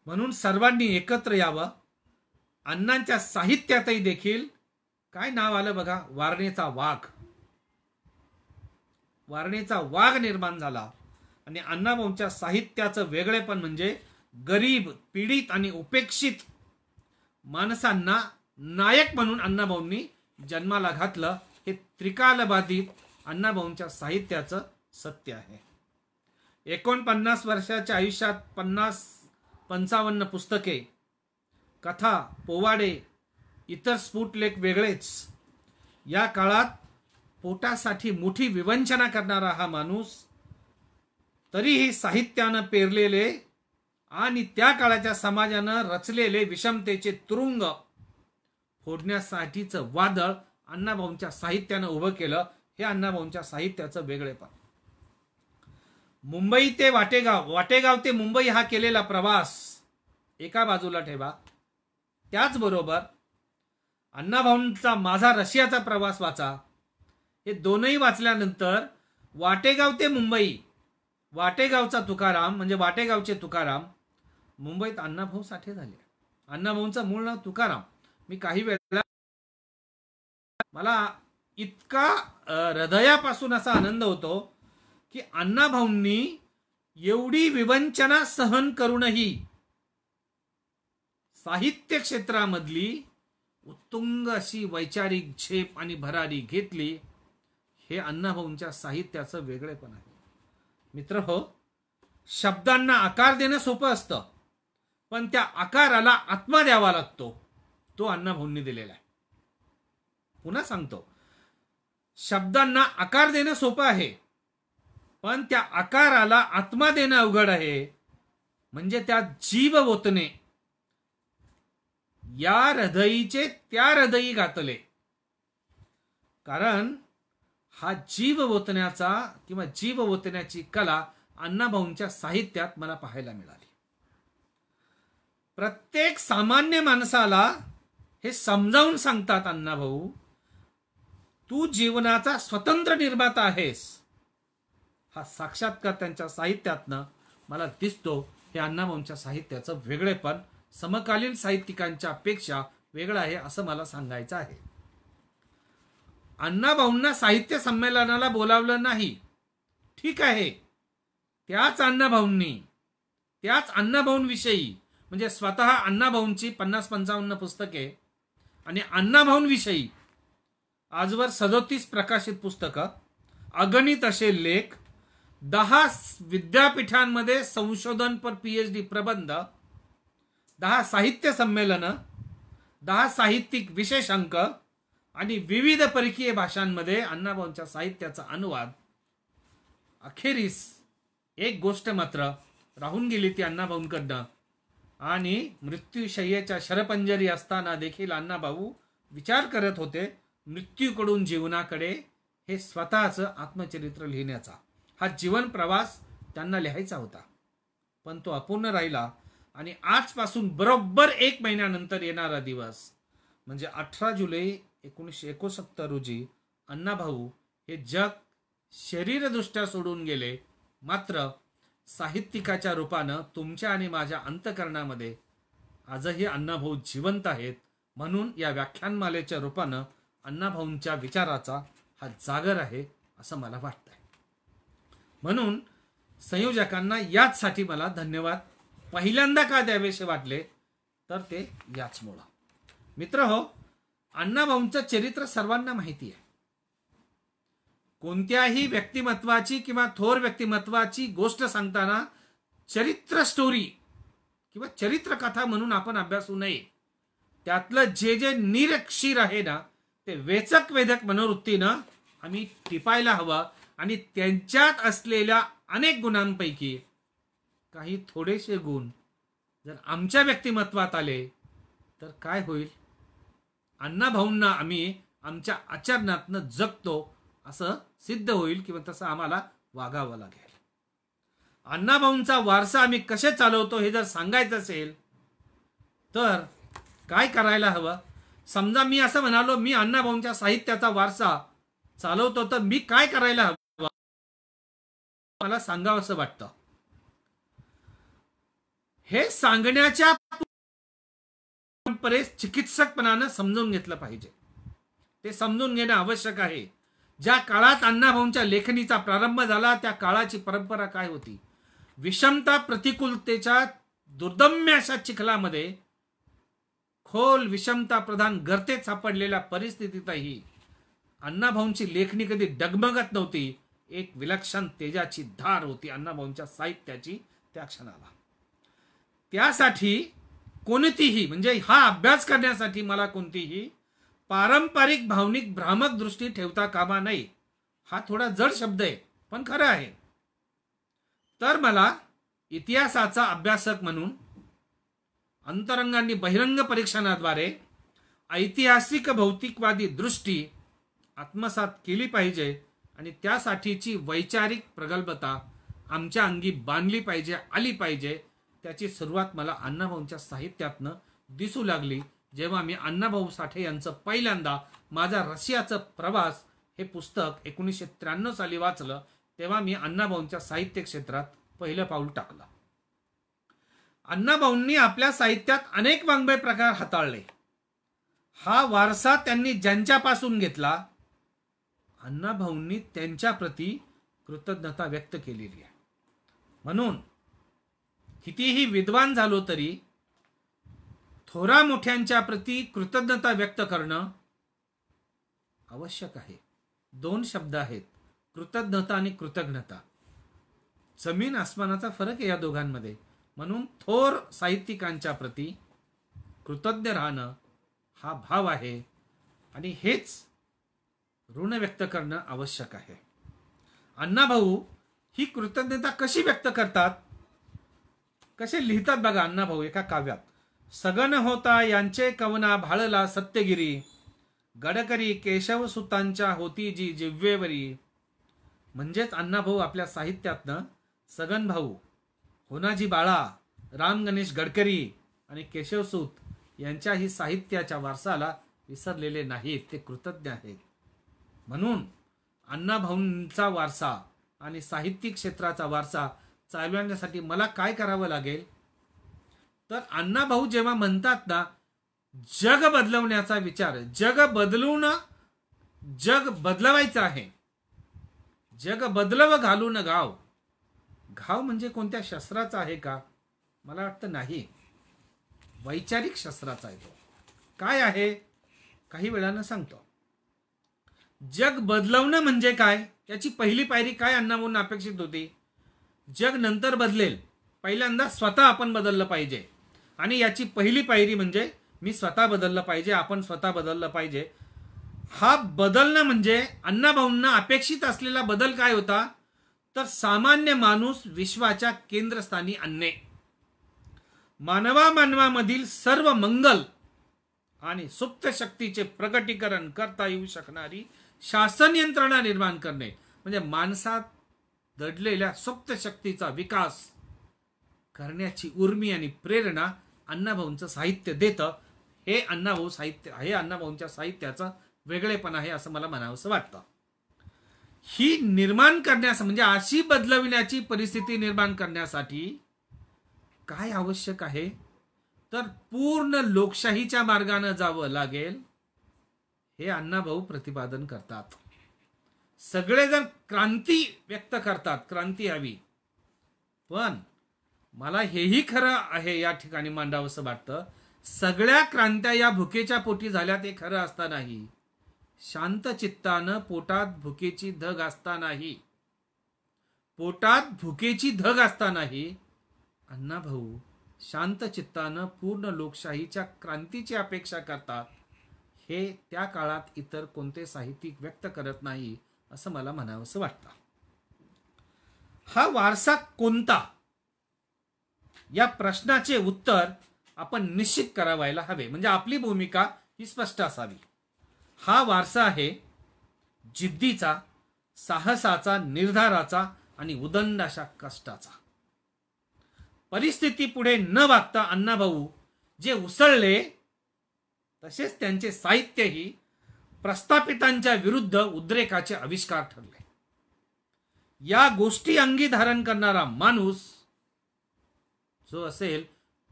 म्हणून सर्वांनी एकत्र यावं. अण्णांच्या साहित्यातही देखील काय नाव आलं बघा, वारणेचा वाघ निर्माण झाला. आणि अण्णाभाऊंच्या साहित्याचं वेगळेपण म्हणजे गरीब, पीडित आणि उपेक्षित माणसांना नायक म्हणून अण्णाभाऊंनी जन्माला घातलं. हे त्रिकालबाधित अण्णाभाऊंच्या साहित्याचं सत्य आहे. 49 वर्षाच्या आयुष्यात 50-55 पुस्तके, कथा, पोवाडे, इतर स्फुटलेख वेगळेच. या काळात पोटासाठी मोठी विवंचना करणारा हा माणूस तरीही साहित्यानं पेरलेले आणि त्या काळाच्या समाजानं रचलेले विषमतेचे तुरुंग फोडण्यासाठीचं वादळ अण्णाभाऊंच्या साहित्यानं उभं केलं. हे अण्णाभाऊंच्या साहित्याचं वेगळेपण. मुंबई ते वाटेगाव ते मुंबई हा केलेला प्रवास एका बाजूला ठेवा, त्याचबरोबर अण्णाभाऊंचा माझा रशियाचा प्रवास वाचा. हे दोनही वाचल्यानंतर वाटेगाव ते मुंबई, वाटेगावचा तुकाराम म्हणजे वाटेगावचे तुकाराम मुंबईत अण्णाभाऊ साठे झाले. अण्णाभाऊंचं मूळ नाव तुकाराम. मी काही वेळा मला इतका हृदयापासून असा आनंद होतो की अण्णाभाऊंनी एवढी विवंचना सहन करूनही साहित्य क्षेत्रामधली उत्तुंग अशी वैचारिक झेप आणि भरारी घेतली. हे अण्णाभाऊंच्या साहित्याचं वेगळेपण आहे. मित्रहो, शब्दांना आकार देणं सोपं असतं, पण त्या आकाराला आत्मा द्यावा लागतो. तो अण्णाभाऊंनी दिलेला आहे. पुन्हा सांगतो, शब्दांना आकार देणं सोपं आहे, पण त्या आकाराला आत्मा देणं अवघड आहे. म्हणजे त्यात जीव ओतणे. या हृदयीचे त्या हृदयी घातले. कारण हा जीव ओतण्याचा किंवा जीव ओतण्याची कला अण्णाभाऊंच्या साहित्यात मला पाहायला मिळाली. प्रत्येक सामान्य माणसाला हे समजावून सांगतात अण्णाभाऊ, तू जीवनाचा स्वतंत्र निर्माता आहेस. हा साक्षात्कार त्यांच्या साहित्यातनं मला दिसतो. हे अण्णाभाऊंच्या साहित्याचं वेगळेपण समकालीन साहित्यिकांच्या पेक्षा वेगळं आहे असं मला सांगायचं आहे. अण्णाभाऊंना साहित्य संमेलनाला बोलावलं नाही, ठीक आहे. त्याच अण्णाभाऊंविषयी म्हणजे स्वतः अण्णाभाऊंची 50-55 पुस्तके आणि अण्णाभाऊंविषयी आजवर 37 प्रकाशित पुस्तकं, अगणित असे लेख, 10 विद्यापीठांमध्ये संशोधनपर PhD प्रबंध, 10 साहित्य संमेलनं, 10 साहित्यिक विशेषांक आणि विविध परकीय भाषांमध्ये अण्णाभाऊंच्या साहित्याचा अनुवाद. अखेरीस एक गोष्ट मात्र राहून गेली ती अण्णाभाऊंकडनं. आणि मृत्यूशय्येच्या शरपंजरी असताना देखील अण्णाभाऊ विचार करत होते मृत्यूकडून जीवनाकडे हे स्वतःचं आत्मचरित्र लिहिण्याचा. हा जीवन प्रवास त्यांना लिहायचा होता, पण तो अपूर्ण राहिला. आणि आजपासून बरोबर 1 महिन्यानंतर येणारा दिवस म्हणजे 18 जुलै 1969 रोजी अण्णाभाऊ हे जग शरीरदृष्ट्या सोडून गेले. मात्र साहित्यिकाच्या रूपानं तुमच्या आणि माझ्या अंतःकरणामध्ये आजही अण्णाभाऊ जिवंत आहेत. म्हणून या व्याख्यानमालेच्या रूपानं अण्णाभाऊंच्या विचाराचा हा जागर आहे असं मला वाटतंय. म्हणून संयोजकांना याचसाठी मला धन्यवाद पहिल्यांदा का द्यावेसे वाटले तर ते याचमुळं. मित्र हो, अण्णाभाऊंचं चरित्र सर्वांना माहिती आहे. कोणत्याही व्यक्तिमत्वाची किंवा थोर व्यक्तिमत्वाची गोष्ट सांगताना चरित्र स्टोरी किंवा चरित्र कथा म्हणून आपण अभ्यासू नये. त्यातलं जे जे निरक्षीर आहे ना ते वेचक वेधक मनोवृत्तीनं आम्ही टिपायला हवं आणि त्यांच्यात असलेल्या अनेक गुणांपैकी काही थोडेसे गुण जर आमच्या व्यक्तिमत्वात आले तर काय होईल? अण्णाभाऊंना आम्ही आमच्या आचरणातनं जगतो असं सिद्ध होईल किंवा तसं आम्हाला वागावं लागेल. अण्णाभाऊंचा वारसा आम्ही कसे चालवतो हे जर सांगायचं असेल तर काय करायला हवं? समजा मी असं म्हणालो मी अण्णाभाऊंच्या साहित्याचा वारसा चालवतो तर मी काय करायला हवं मला सांगावं असं वाटतं. हे सांगण्याच्या परंपरेस चिकित्सकपणानं समजून घेतलं पाहिजे. ते समजून घेणं आवश्यक आहे. ज्या काळात अण्णाभाऊंच्या लेखणीचा प्रारंभ झाला त्या काळाची परंपरा काय होती? विषमता प्रतिकूलतेच्या दुर्दम्य अशा चिखलामध्ये खोल विषमता प्रधान गर्तेत सापडलेल्या परिस्थितीतही अण्णाभाऊंची लेखणी कधी डगमगत नव्हती. एक विलक्षण तेजाची धार होती अण्णाभाऊंच्या साहित्याची त्या क्षणाला. त्यासाठी कोणतीही म्हणजे हा अभ्यास करण्यासाठी मला कोणतीही पारंपरिक भावनिक भ्रामक दृष्टी ठेवता कामा नये. हा थोडा जड शब्द आहे पण खरं आहे. तर मला इतिहासाचा अभ्यासक म्हणून अंतरंगांनी बहिरंग परीक्षणाद्वारे ऐतिहासिक भौतिकवादी दृष्टी आत्मसात केली पाहिजे आणि त्यासाठीची वैचारिक प्रगल्भता आमच्या अंगी बांधली पाहिजे, आली पाहिजे. त्याची सुरुवात मला अण्णाभाऊंच्या साहित्यातनं दिसू लागली जेव्हा मी अण्णाभाऊ साठे यांचं पहिल्यांदा माझा रशियाचा प्रवास हे पुस्तक 1993 साली वाचलं. तेव्हा मी अण्णाभाऊंच्या साहित्य क्षेत्रात पहिलं पाऊल टाकलं. अण्णाभाऊंनी आपल्या साहित्यात अनेक वाङ्मय प्रकार हाताळले. हा वारसा त्यांनी ज्यांच्यापासून घेतला अण्णाभाऊंनी त्यांच्या प्रती कृतज्ञता व्यक्त केलेली आहे. म्हणून कितीही विद्वान झालो तरी थोरा मोठ्यांच्या प्रती कृतज्ञता व्यक्त करणं आवश्यक आहे. दोन शब्द आहेत, कृतज्ञता आणि कृतज्ञता. जमीन आसमानाचा फरक आहे या दोघांमध्ये. म्हणून थोर साहित्यिकांच्या प्रती कृतज्ञ राहणं हा भाव आहे आणि हेच ऋण व्यक्त करणं आवश्यक आहे. अण्णाभाऊ ही कृतज्ञता कशी व्यक्त करतात, कसे लिहितात बघा अण्णाभाऊ एका काव्यात. सगन होता यांचे कवना भाळला सत्यगिरी, गडकरी केशवसुतांच्या होती जी जिव्वेवरी. म्हणजेच अण्णाभाऊ आपल्या साहित्यातनं सगन भाऊ, होनाजी बाळा, राम गणेश गडकरी आणि केशवसूत यांच्याही साहित्याच्या वारसाला विसरलेले नाहीत. ते कृतज्ञ आहेत. म्हणून अण्णाभाऊंचा वारसा आणि साहित्यिक क्षेत्राचा वारसा चालवण्यासाठी मला काय करावं लागेल तर अण्णाभाऊ जेव्हा म्हणतात ना जग बदलवण्याचा विचार, जग बदलून जग बदलवायचं आहे. जग बदलव घालून गाव. घाव म्हणजे कोणत्या शस्त्राचा आहे का? मला वाटतं नाही. वैचारिक शस्त्राचा आहे तो. काय आहे काही वेळानं सांगतो. जग बदलवणं म्हणजे काय, याची पहिली पायरी काय अण्णाभाऊंना अपेक्षित होती? जग नंतर बदलेल, पहिल्यांदा स्वतः आपण बदललं पाहिजे. आणि याची पहिली पायरी म्हणजे मी स्वतः बदललं पाहिजे, आपण स्वतः बदललं पाहिजे. हा बदलणं म्हणजे अण्णाभाऊंना अपेक्षित असलेला बदल काय होता तर सामान्य माणूस विश्वाच्या केंद्रस्थानी आणणे. मानवामधील सर्व मंगल आणि सुप्त शक्तीचे प्रगटीकरण करता येऊ शकणारी शासन यंत्रणा निर्माण करणे. म्हणजे माणसात दडलेल्या सुप्त शक्तीचा विकास करण्याची उर्मी आणि प्रेरणा अण्णाभाऊंचं साहित्य देतं. हे अण्णाभाऊ साहित्य, हे अण्णाभाऊंच्या साहित्याचं वेगळेपण आहे असं मला म्हणावंसं वाटतं. ही निर्माण करण्यास म्हणजे अशी बदलविण्याची परिस्थिती निर्माण करण्यासाठी काय आवश्यक आहे तर पूर्ण लोकशाहीच्या मार्गाने जावं लागेल हे अण्णाभाऊ प्रतिपादन करतात. सगळेजण क्रांती व्यक्त करतात, क्रांती हवी. पण मला हेही खरं आहे या ठिकाणी मांडावंसं वाटतं, सगळ्या क्रांत्या या भुकेच्या पोटी झाल्या ते खरं असतानाही, शांत चित्तानं पोटात भुकेची धग असतानाही, पोटात भुकेची धग असतानाही अण्णाभाऊ शांत चित्तानं पूर्ण लोकशाहीच्या क्रांतीची अपेक्षा करतात. हे त्या काळात इतर कोणते साहित्यिक व्यक्त करत नाही असं मला म्हणावंसं वाटतं. हा वारसा कोणता या प्रश्नाचे उत्तर आपण निश्चित करावायला हवे. म्हणजे आपली भूमिका ही स्पष्ट असावी. हा वारसा आहे जिद्दीचा, साहसाचा, निर्धाराचा आणि उदंड अशा कष्टाचा. परिस्थिती पुढे न वागता अण्णाभाऊ जे उसळले तसेच त्यांचे साहित्यही प्रस्थापितांच्या विरुद्ध उद्रेकाचे आविष्कार ठरले. या गोष्टी अंगी धारण करणारा माणूस जो असेल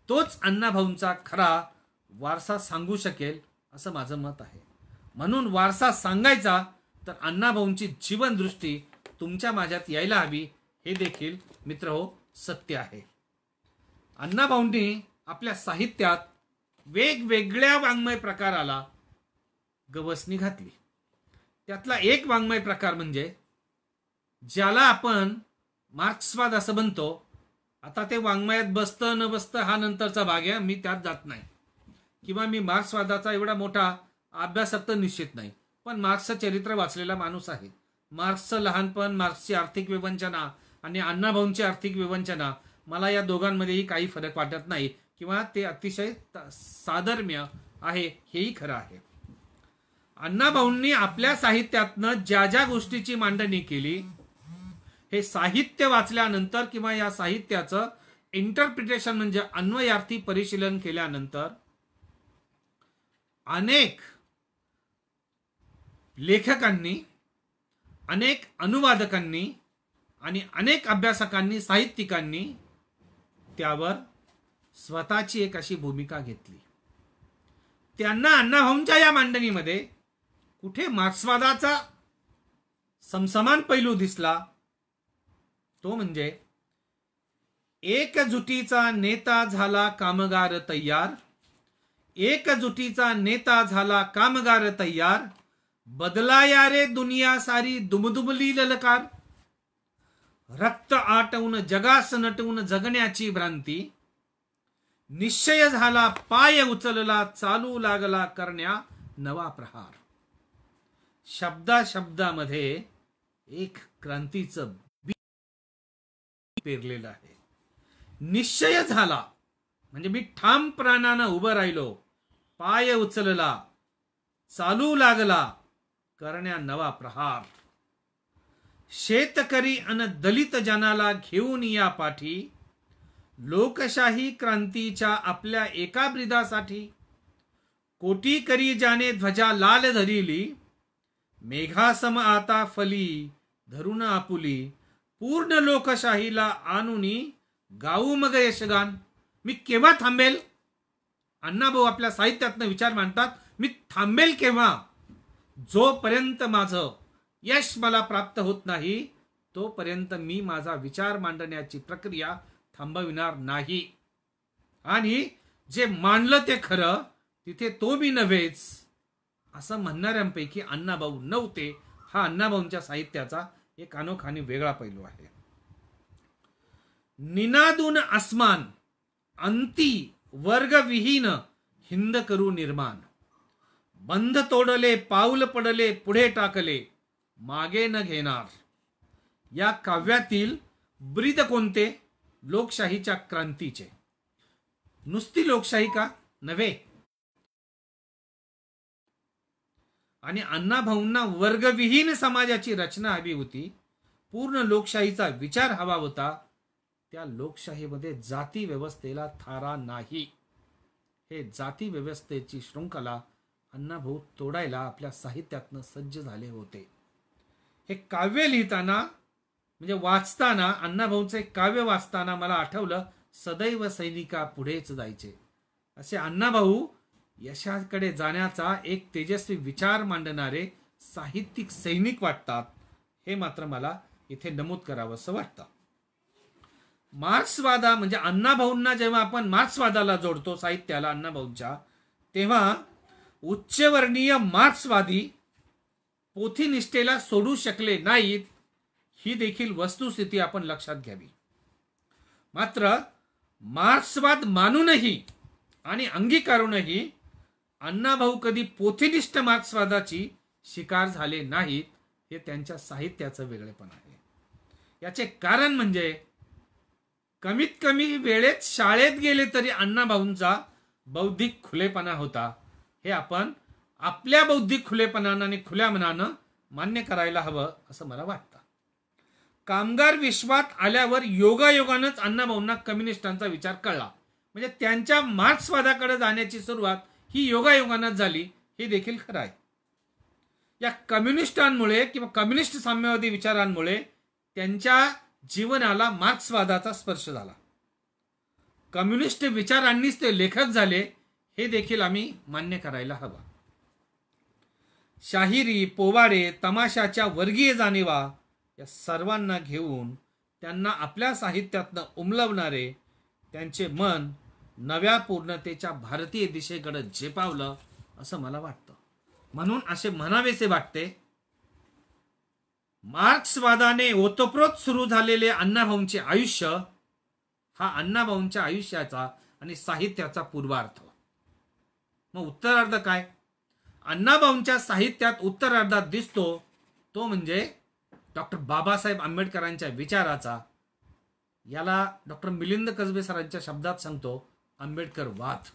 तोच अण्णाभाऊंचा खरा वारसा सांगू शकेल असं माझं मत आहे. म्हणून वारसा सांगायचा तर अण्णाभाऊंची जीवनदृष्टी तुमच्या माझ्यात यायला हवी, हे देखील मित्रहो सत्य आहे. अण्णाभाऊंनी आपल्या साहित्यात वेगवेगळ्या वाङ्मय प्रकाराला गवसणी घातली. त्यातला एक वाङ्मय प्रकार म्हणजे ज्याला आपण मार्क्सवाद असं म्हणतो. आता ते वाङ्मयात बसतं न बसतं हा नंतरचा भाग आहे, मी त्यात जात नाही, किंवा मी मार्क्सवादाचा एवढा मोठा अभ्यासक तर निश्चित नाही, पण मार्क्सचं चरित्र वाचलेला माणूस आहे. मार्क्सचं लहानपण, मार्क्सची आर्थिक विवंचना आणि अण्णाभाऊंची आर्थिक विवंचना, मला या दोघांमध्येही काही फरक वाटत नाही, किंवा ते अतिशय साधर्म्य आहे, हेही खरं आहे. अण्णाभाऊंनी आपल्या साहित्यातनं ज्या ज्या गोष्टीची मांडणी केली, हे साहित्य वाचल्यानंतर किंवा या साहित्याचं इंटरप्रिटेशन म्हणजे अन्वयार्थी परिशीलन केल्यानंतर अनेक लेखकांनी, अनेक अनुवादकांनी आणि अनेक अभ्यासकांनी, साहित्यिकांनी त्यावर स्वतःची एक अशी भूमिका घेतली. त्यांना अण्णाभाऊंच्या या मांडणीमध्ये कुठे मार्क्सवादाचा समसमान पैलू दिसला, तो म्हणजे एकजुटीचा नेता झाला कामगार तयार, एकजुटीचा नेता झाला कामगार तयार, बदलाया रे दुनिया सारी दुमदुमली ललकार, रक्त आटवून जगास नटवून जगण्याची भ्रांती, निश्चय झाला पाय उचलला चालू लागला करण्या नवा प्रहार. शब्दामध्ये एक क्रांतीचं बी पेरलेलं आहे. निश्चय झाला म्हणजे मी ठाम प्राणानं उभं राहिलो, पाय उचलला, चालू लागला करण्या नवा प्रहार. शेतकरी अन दलित जनाला घेऊन या पाठी, लोकशाही क्रांतीच्या आपल्या एका ब्रिदासाठी, कोटी करी जाने ध्वजा लाल धरिली, मेघासम आता फली धरून आपुली, पूर्ण लोकशाहीला आणूनी गाऊ मग यशगान. मी केव्हा थांबेल? अण्णाभाऊ आपल्या साहित्यातनं विचार मांडतात, मी थांबेल केव्हा? जोपर्यंत माझं यश मला प्राप्त होत नाही तोपर्यंत मी माझा विचार मांडण्याची प्रक्रिया थांबविणार नाही. आणि जे मांडलं ते खरं, तिथे तो मी नव्हेच असं म्हणणाऱ्यांपैकी अण्णाभाऊ नव्हते. हा अण्णाभाऊंच्या साहित्याचा एक अनोखा आणि वेगळा पैलू आहे. निनादून आसमान अंती वर्गविहीन हिंद करू निर्माण, बंध तोडले पाऊल पडले पुढे टाकले मागे न घेणार. या काव्यातील ब्रीद कोणते? लोकशाहीच्या क्रांतीचे. नुसती लोकशाही का नव्हे. आणि अण्णाभाऊंना वर्गविहीन समाजाची रचना हवी होती, पूर्ण लोकशाहीचा विचार हवा होता. त्या लोकशाहीमध्ये जाती व्यवस्थेला थारा नाही. हे जाती व्यवस्थेची शृंखला अण्णाभाऊ तोडायला आपल्या साहित्यातनं सज्ज झाले होते. हे काव्य लिहिताना म्हणजे वाचताना, अण्णाभाऊंचे काव्य वाचताना मला आठवलं, सदैव सैनिका पुढेच जायचे. असे अण्णाभाऊ यशाकडे जाण्याचा एक तेजस्वी विचार मांडणारे साहित्यिक सैनिक वाटतात. हे मात्र मला इथे नमूद करावं असं वाटतं. मार्क्सवादा म्हणजे अण्णाभाऊंना जेव्हा आपण मार्क्सवादाला जोडतो साहित्याला अण्णाभाऊंच्या, तेव्हा उच्चवर्णीय मार्क्सवादी पोथीनिष्ठेला सोडू शकले नाहीत ही देखील वस्तुस्थिती आपण लक्षात घ्यावी. मात्र मार्क्सवाद मानूनही आणि अंगीकारूनही अण्णाभाऊ कधी पोथीनिष्ठ मार्क्सवादाची शिकार झाले नाहीत हे त्यांच्या साहित्याचं वेगळेपण आहे. याचे कारण म्हणजे कमीत कमी वेळेत शाळेत गेले तरी अण्णाभाऊंचा बौद्धिक खुलेपणा होता हे आपण आपल्या बौद्धिक खुलेपणानं आणि खुल्या मनानं मान्य करायला हवं असं मला वाटतं. कामगार विश्वात आल्यावर योगायोगानंच अण्णाभाऊंना कम्युनिस्टांचा विचार कळला. म्हणजे त्यांच्या मार्क्सवादाकडे जाण्याची सुरुवात ही योगायोगानंच झाली हे देखील खरं आहे. या कम्युनिस्टांमुळे किंवा कम्युनिस्ट साम्यवादी विचारांमुळे त्यांच्या जीवनाला मार्क्सवादाचा स्पर्श झाला. कम्युनिस्ट विचारांनीच ते लेखक झाले हे देखील आम्ही मान्य करायला हवं. शाहिरी, पोवाडे, तमाशाच्या वर्गीय जाणीवा या सर्वांना घेऊन त्यांना आपल्या साहित्यातनं उमलवणारे त्यांचे मन नव्या पूर्णतेच्या भारतीय दिशेकडे झेपावलं असं मला वाटतं. म्हणून असे म्हणावेसे वाटते, मार्क्सवादाने ओतप्रोत सुरू झालेले अण्णाभाऊंचे आयुष्य हा अण्णाभाऊंच्या आयुष्याचा आणि साहित्याचा पूर्वार्थ. मग उत्तरार्ध काय? अण्णाभाऊंच्या साहित्यात उत्तरार्धात दिसतो तो म्हणजे डॉक्टर बाबासाहेब आंबेडकरांच्या विचाराचा, याला डॉक्टर मिलिंद कसबे सरांच्या शब्दात सांगतो आंबेडकर वाद,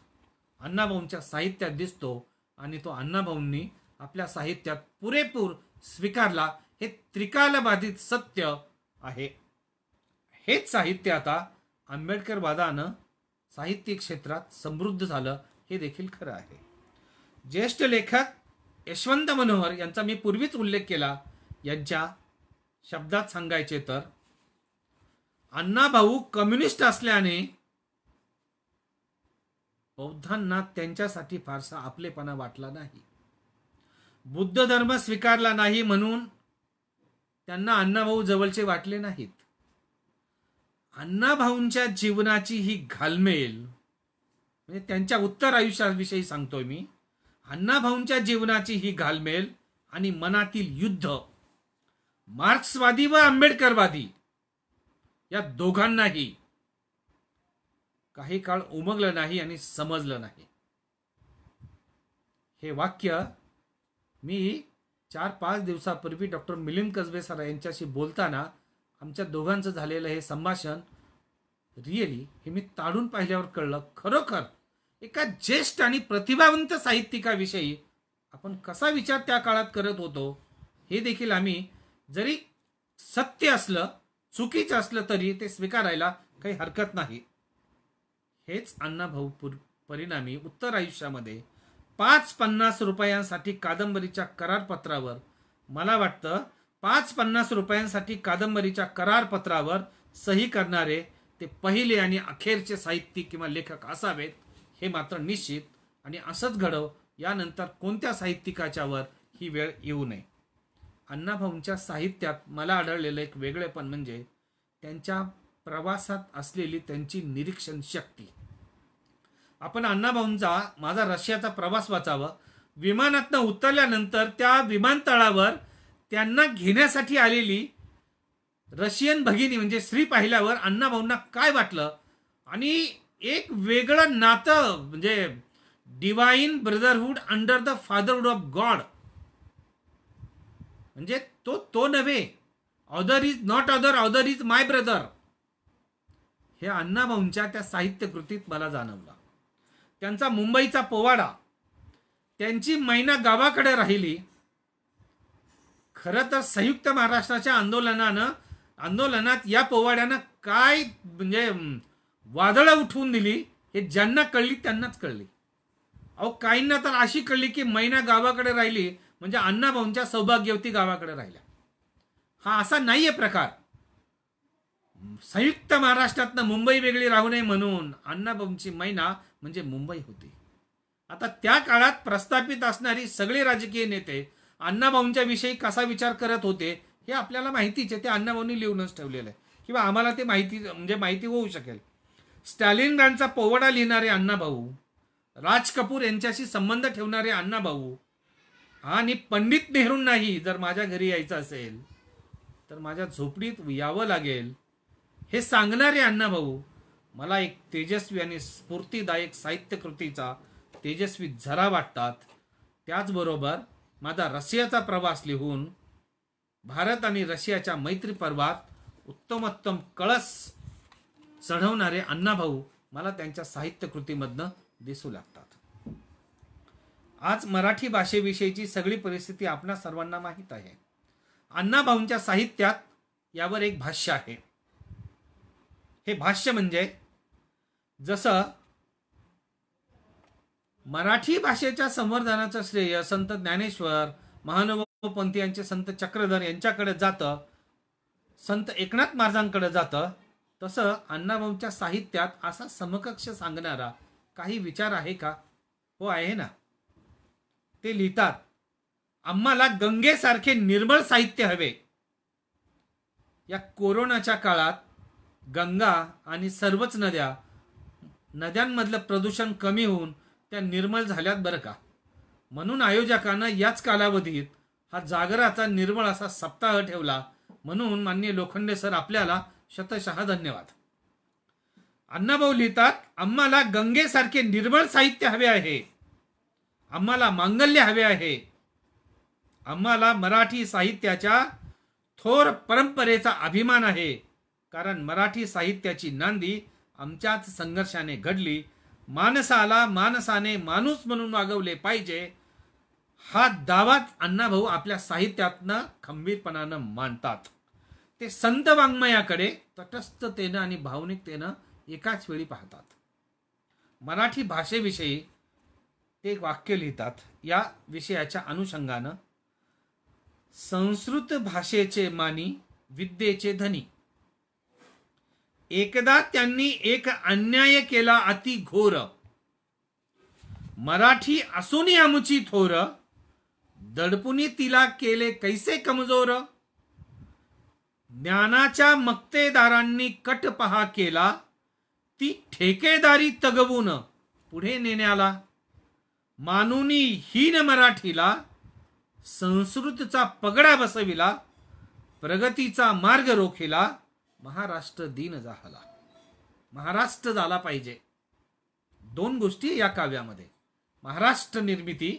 अण्णाभाऊंच्या साहित्यात दिसतो आणि तो अण्णाभाऊंनी आपल्या साहित्यात पुरेपूर स्वीकारला. हे त्रिकालबाधित सत्य आहे. हेच साहित्य आता आंबेडकरवादानं साहित्यिक क्षेत्रात समृद्ध झालं हे देखील खरं आहे. ज्येष्ठ लेखक यशवंत मनोहर यांचा मी पूर्वीच उल्लेख केला. यांच्या शब्दात सांगायचे तर अण्णाभाऊ कम्युनिस्ट असल्याने बौद्धांना त्यांच्यासाठी फारसा आपलेपणा वाटला नाही. बुद्ध धर्म स्वीकारला नाही म्हणून त्यांना अण्णाभाऊ जवळचे वाटले नाहीत. अण्णाभाऊंच्या जीवनाची ही घालमेल म्हणजे त्यांच्या उत्तर आयुष्याविषयी सांगतोय मी. अण्णाभाऊंच्या जीवनाची ही घालमेल आणि मनातील युद्ध मार्क्सवादी व आंबेडकरवादी या दोघांनाही काही काळ उमगलं नाही आणि समजलं नाही. हे वाक्य मी 4-5 दिवसापूर्वी डॉक्टर मिलिंद कसबे सर यांच्याशी बोलताना आमच्या दोघांचं झालेलं हे संभाषण रिअली हे मी ताडून पाहिल्यावर कळलं. खरोखर एका ज्येष्ठ आणि प्रतिभावंत साहित्यिकाविषयी आपण कसा विचार त्या काळात करत होतो हे देखील आम्ही, जरी सत्य असलं चुकीचं असलं तरी ते स्वीकारायला काही हरकत नाही. हेच अण्णाभाऊ परिणामी उत्तर आयुष्यामध्ये 5-50 रुपयांसाठी कादंबरीच्या करारपत्रावर, मला वाटतं 5-50 रुपयांसाठी कादंबरीच्या करारपत्रावर सही करणारे ते पहिले आणि अखेरचे साहित्यिक किंवा लेखक असावेत हे मात्र निश्चित. आणि असंच घडव यानंतर कोणत्या साहित्यिकाच्या वर ही वेळ येऊ नये. अण्णाभाऊंच्या साहित्यात मला आढळलेलं एक वेगळेपण म्हणजे त्यांच्या प्रवासात असलेली त्यांची निरीक्षण शक्ती. आपण अण्णाभाऊंचा माझा रशियाचा प्रवास वाचावा. विमानातनं उतरल्यानंतर त्या विमानतळावर त्यांना घेण्यासाठी आलेली रशियन भगिनी म्हणजे स्त्री पाहिल्यावर अण्णाभाऊंना काय वाटलं आणि एक वेगळं नातं म्हणजे divine brotherhood under the fatherhood of God, म्हणजे तो नव्हे, other is not other, other is my brother, हे अण्णाभाऊंच्या त्या साहित्य कृतीत मला जाणवलं. त्यांचा मुंबईचा पोवाडा, त्यांची मैना गावाकडे राहिली. खरं तर संयुक्त महाराष्ट्राच्या आंदोलनात या पोवाड्यानं काय म्हणजे वादळं उठवून दिली हे ज्यांना कळली त्यांनाच कळली. अहो काहींना तर अशी कळली की मैना गावाकडे राहिली म्हणजे अण्णाभाऊंच्या सौभाग्यवती गावाकडे राहिल्या. हा असा नाहीये प्रकार. संयुक्त महाराष्ट्रातनं मुंबई वेगळी राहू नये म्हणून अण्णाभाऊंची मैना म्हणजे मुंबई होती. आता त्या काळात प्रस्थापित असणारी सगळे राजकीय नेते अण्णाभाऊंच्या विषयी कसा विचार करत होते हे आपल्याला माहितीच आहे, ते अण्णाभाऊंनी लिहूनच ठेवलेलं आहे किंवा आम्हाला ते माहिती होऊ शकेल. स्टॅलिनग्राडचा पोवाडा लिहिणारे अण्णाभाऊ, राज कपूर यांच्याशी संबंध ठेवणारे अण्णाभाऊ आणि पंडित नेहरूंनाही जर माझ्या घरी यायचं असेल तर माझ्या झोपडीत यावं लागेल हे सांगणारे अण्णाभाऊ मला एक तेजस्वी आणि स्फूर्तिदायक साहित्यकृतीचा तेजस्वी झरा वाटतात. त्याचबरोबर माझा रशियाचा प्रवास लिहून भारत आणि रशियाच्या मैत्री पर्वात उत्तमोत्तम कळस चढवणारे अण्णाभाऊ मला त्यांच्या साहित्यकृतीमधनं दिसू लागतात. आज मराठी भाषेविषयीची सगळी परिस्थिती आपणा सर्वांना माहीत आहे. अण्णाभाऊंच्या साहित्यात यावर एक भाष्य आहे. हे भाष्य म्हणजे जसं मराठी भाषेच्या संवर्धनाचं श्रेय संत ज्ञानेश्वर, महानुभाव पंथी यांचे संत चक्रधर यांच्याकडे जातं, संत एकनाथ महाराजांकडे जातं, तसं अण्णाभाऊंच्या साहित्यात असा समकक्ष सांगणारा काही विचार आहे का? हो, आहे ना. ते लिहितात, आम्हाला गंगेसारखे निर्मळ साहित्य हवे. या कोरोनाच्या काळात गंगा आणि सर्वच नद्यांमधलं प्रदूषण कमी होऊन त्या निर्मळ झाल्यात बरं का. म्हणून आयोजकांना याच कालावधीत हा जागराचा निर्मळ असा सप्ताह ठेवला. म्हणून माननीय लोखंडे सर आपल्याला शतशः धन्यवाद. अण्णाभाऊ लिहितात, आम्हाला गंगेसारखे निर्मळ साहित्य हवे आहे. आम्हाला मांगल्य हवे आहे. आम्हाला मराठी साहित्याच्या थोर परंपरेचा अभिमान आहे. कारण मराठी साहित्याची नांदी आमच्याच संघर्षाने घडली. माणसाला माणसाने माणूस म्हणून वागवले पाहिजे हा दावाच अण्णाभाऊ आपल्या साहित्यातनं खंबीरपणानं मांडतात. ते संत वाङ्मयाकडे तटस्थतेनं आणि भावनिकतेनं एकाच वेळी पाहतात. मराठी भाषेविषयी ते एक वाक्य लिहितात. या विषयाच्या अनुषंगानं, संस्कृत भाषेचे मानी विद्येचे धनी. एकदा त्यांनी एक अन्याय केला अति घोर. मराठी असून आमुची थोर. दडपुनी तिला केले कैसे कमजोर. ज्ञानाच्या मक्तेदारांनी कट पहा केला. ती ठेकेदारी तगवून पुढे नेण्याला. मानुनी हीन मराठीला. संस्कृतचा पगडा बसविला. प्रगतीचा मार्ग रोखिला. महाराष्ट्र दीन झाला. महाराष्ट्र झाला पाहिजे. दोन गोष्टी या काव्यामध्ये, महाराष्ट्र निर्मिती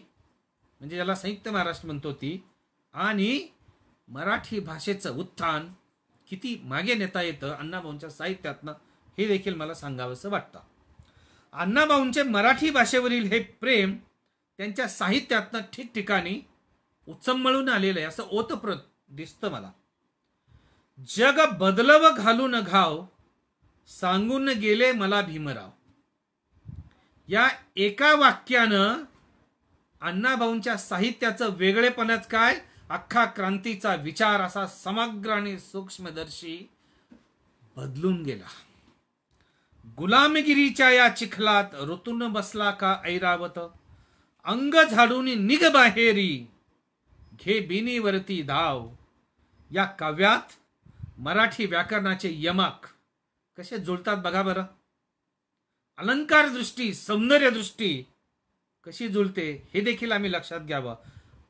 म्हणजे ज्याला संयुक्त महाराष्ट्र म्हणतो ती, आणि मराठी भाषेचं उत्थान किती मागे नेता येतं अण्णाभाऊंच्या साहित्यातनं, हे देखील मला सांगावंसं वाटतं. अण्णाभाऊंचे मराठी भाषेवरील हे प्रेम त्यांच्या साहित्यातनं ठिकठिकाणी उचंबळून आलेलं आहे असं ओतप्रोत दिसतं मला. जग बदलव घालून घाव. सांगून गेले मला भीमराव. या एका वाक्यानं अण्णाभाऊंच्या साहित्याचं वेगळेपणच काय, अख्खा क्रांतीचा विचार असा समग्र आणि सूक्ष्मदर्शी बदलून गेला. गुलामगिरीच्या या चिखलात ऋतून बसला का ऐरावत. अंग झाडून निघ बाहेरी. घे बिनीवरती धाव. या काव्यात मराठी व्याकरणाचे यमक कसे जुळतात बघा बरं. अलंकार दृष्टी, सौंदर्य दृष्टी कशी जुळते हे देखील आम्ही लक्षात घ्यावं.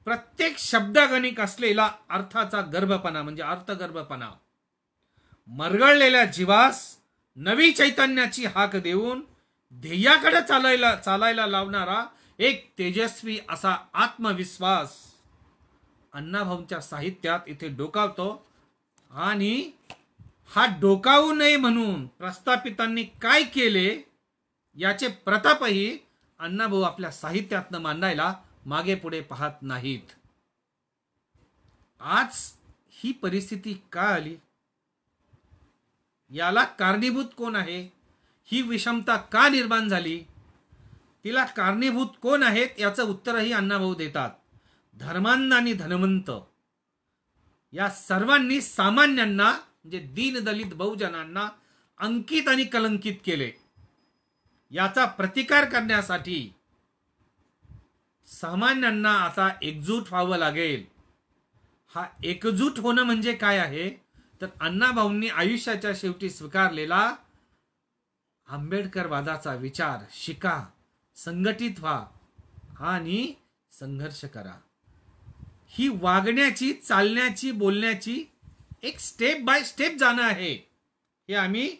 प्रत्येक शब्दगणिक असलेला अर्थाचा गर्भपणा म्हणजे अर्थगर्भपणा. मरगळलेल्या जीवास नवी चैतन्याची हाक देऊन ध्येयाकडे चालायला लावणारा एक तेजस्वी असा आत्मविश्वास अण्णाभाऊंच्या साहित्यात इथे डोकावतो. आणि हा डोकावू नये म्हणून प्रस्थापितांनी काय केले याचे प्रतापही अण्णाभाऊ आपल्या साहित्यातनं मांडायला मागे पुढे पाहत नाहीत. आज ही परिस्थिती का आली, याला कारणीभूत कोण आहे, ही विषमता का निर्माण झाली, तिला कारणीभूत कोण आहेत याचं उत्तरही अण्णाभाऊ देतात. धर्मांध आणि धनवंत या सर्वांनी सामान्यांना म्हणजे दीनदलित बहुजनांना अंकित आणि कलंकित केले. याचा प्रतिकार करण्यासाठी सामान्यांना आता एकजूट व्हावं लागेल. हा एकजूट होणं म्हणजे काय आहे तर अण्णाभाऊंनी आयुष्याच्या शेवटी स्वीकारलेला आंबेडकरवादाचा विचार शिका, संघटित व्हा आणि संघर्ष करा. ही वागण्याची, चालण्याची, बोलण्याची एक स्टेप बाय स्टेप जाणं आहे, हे आम्ही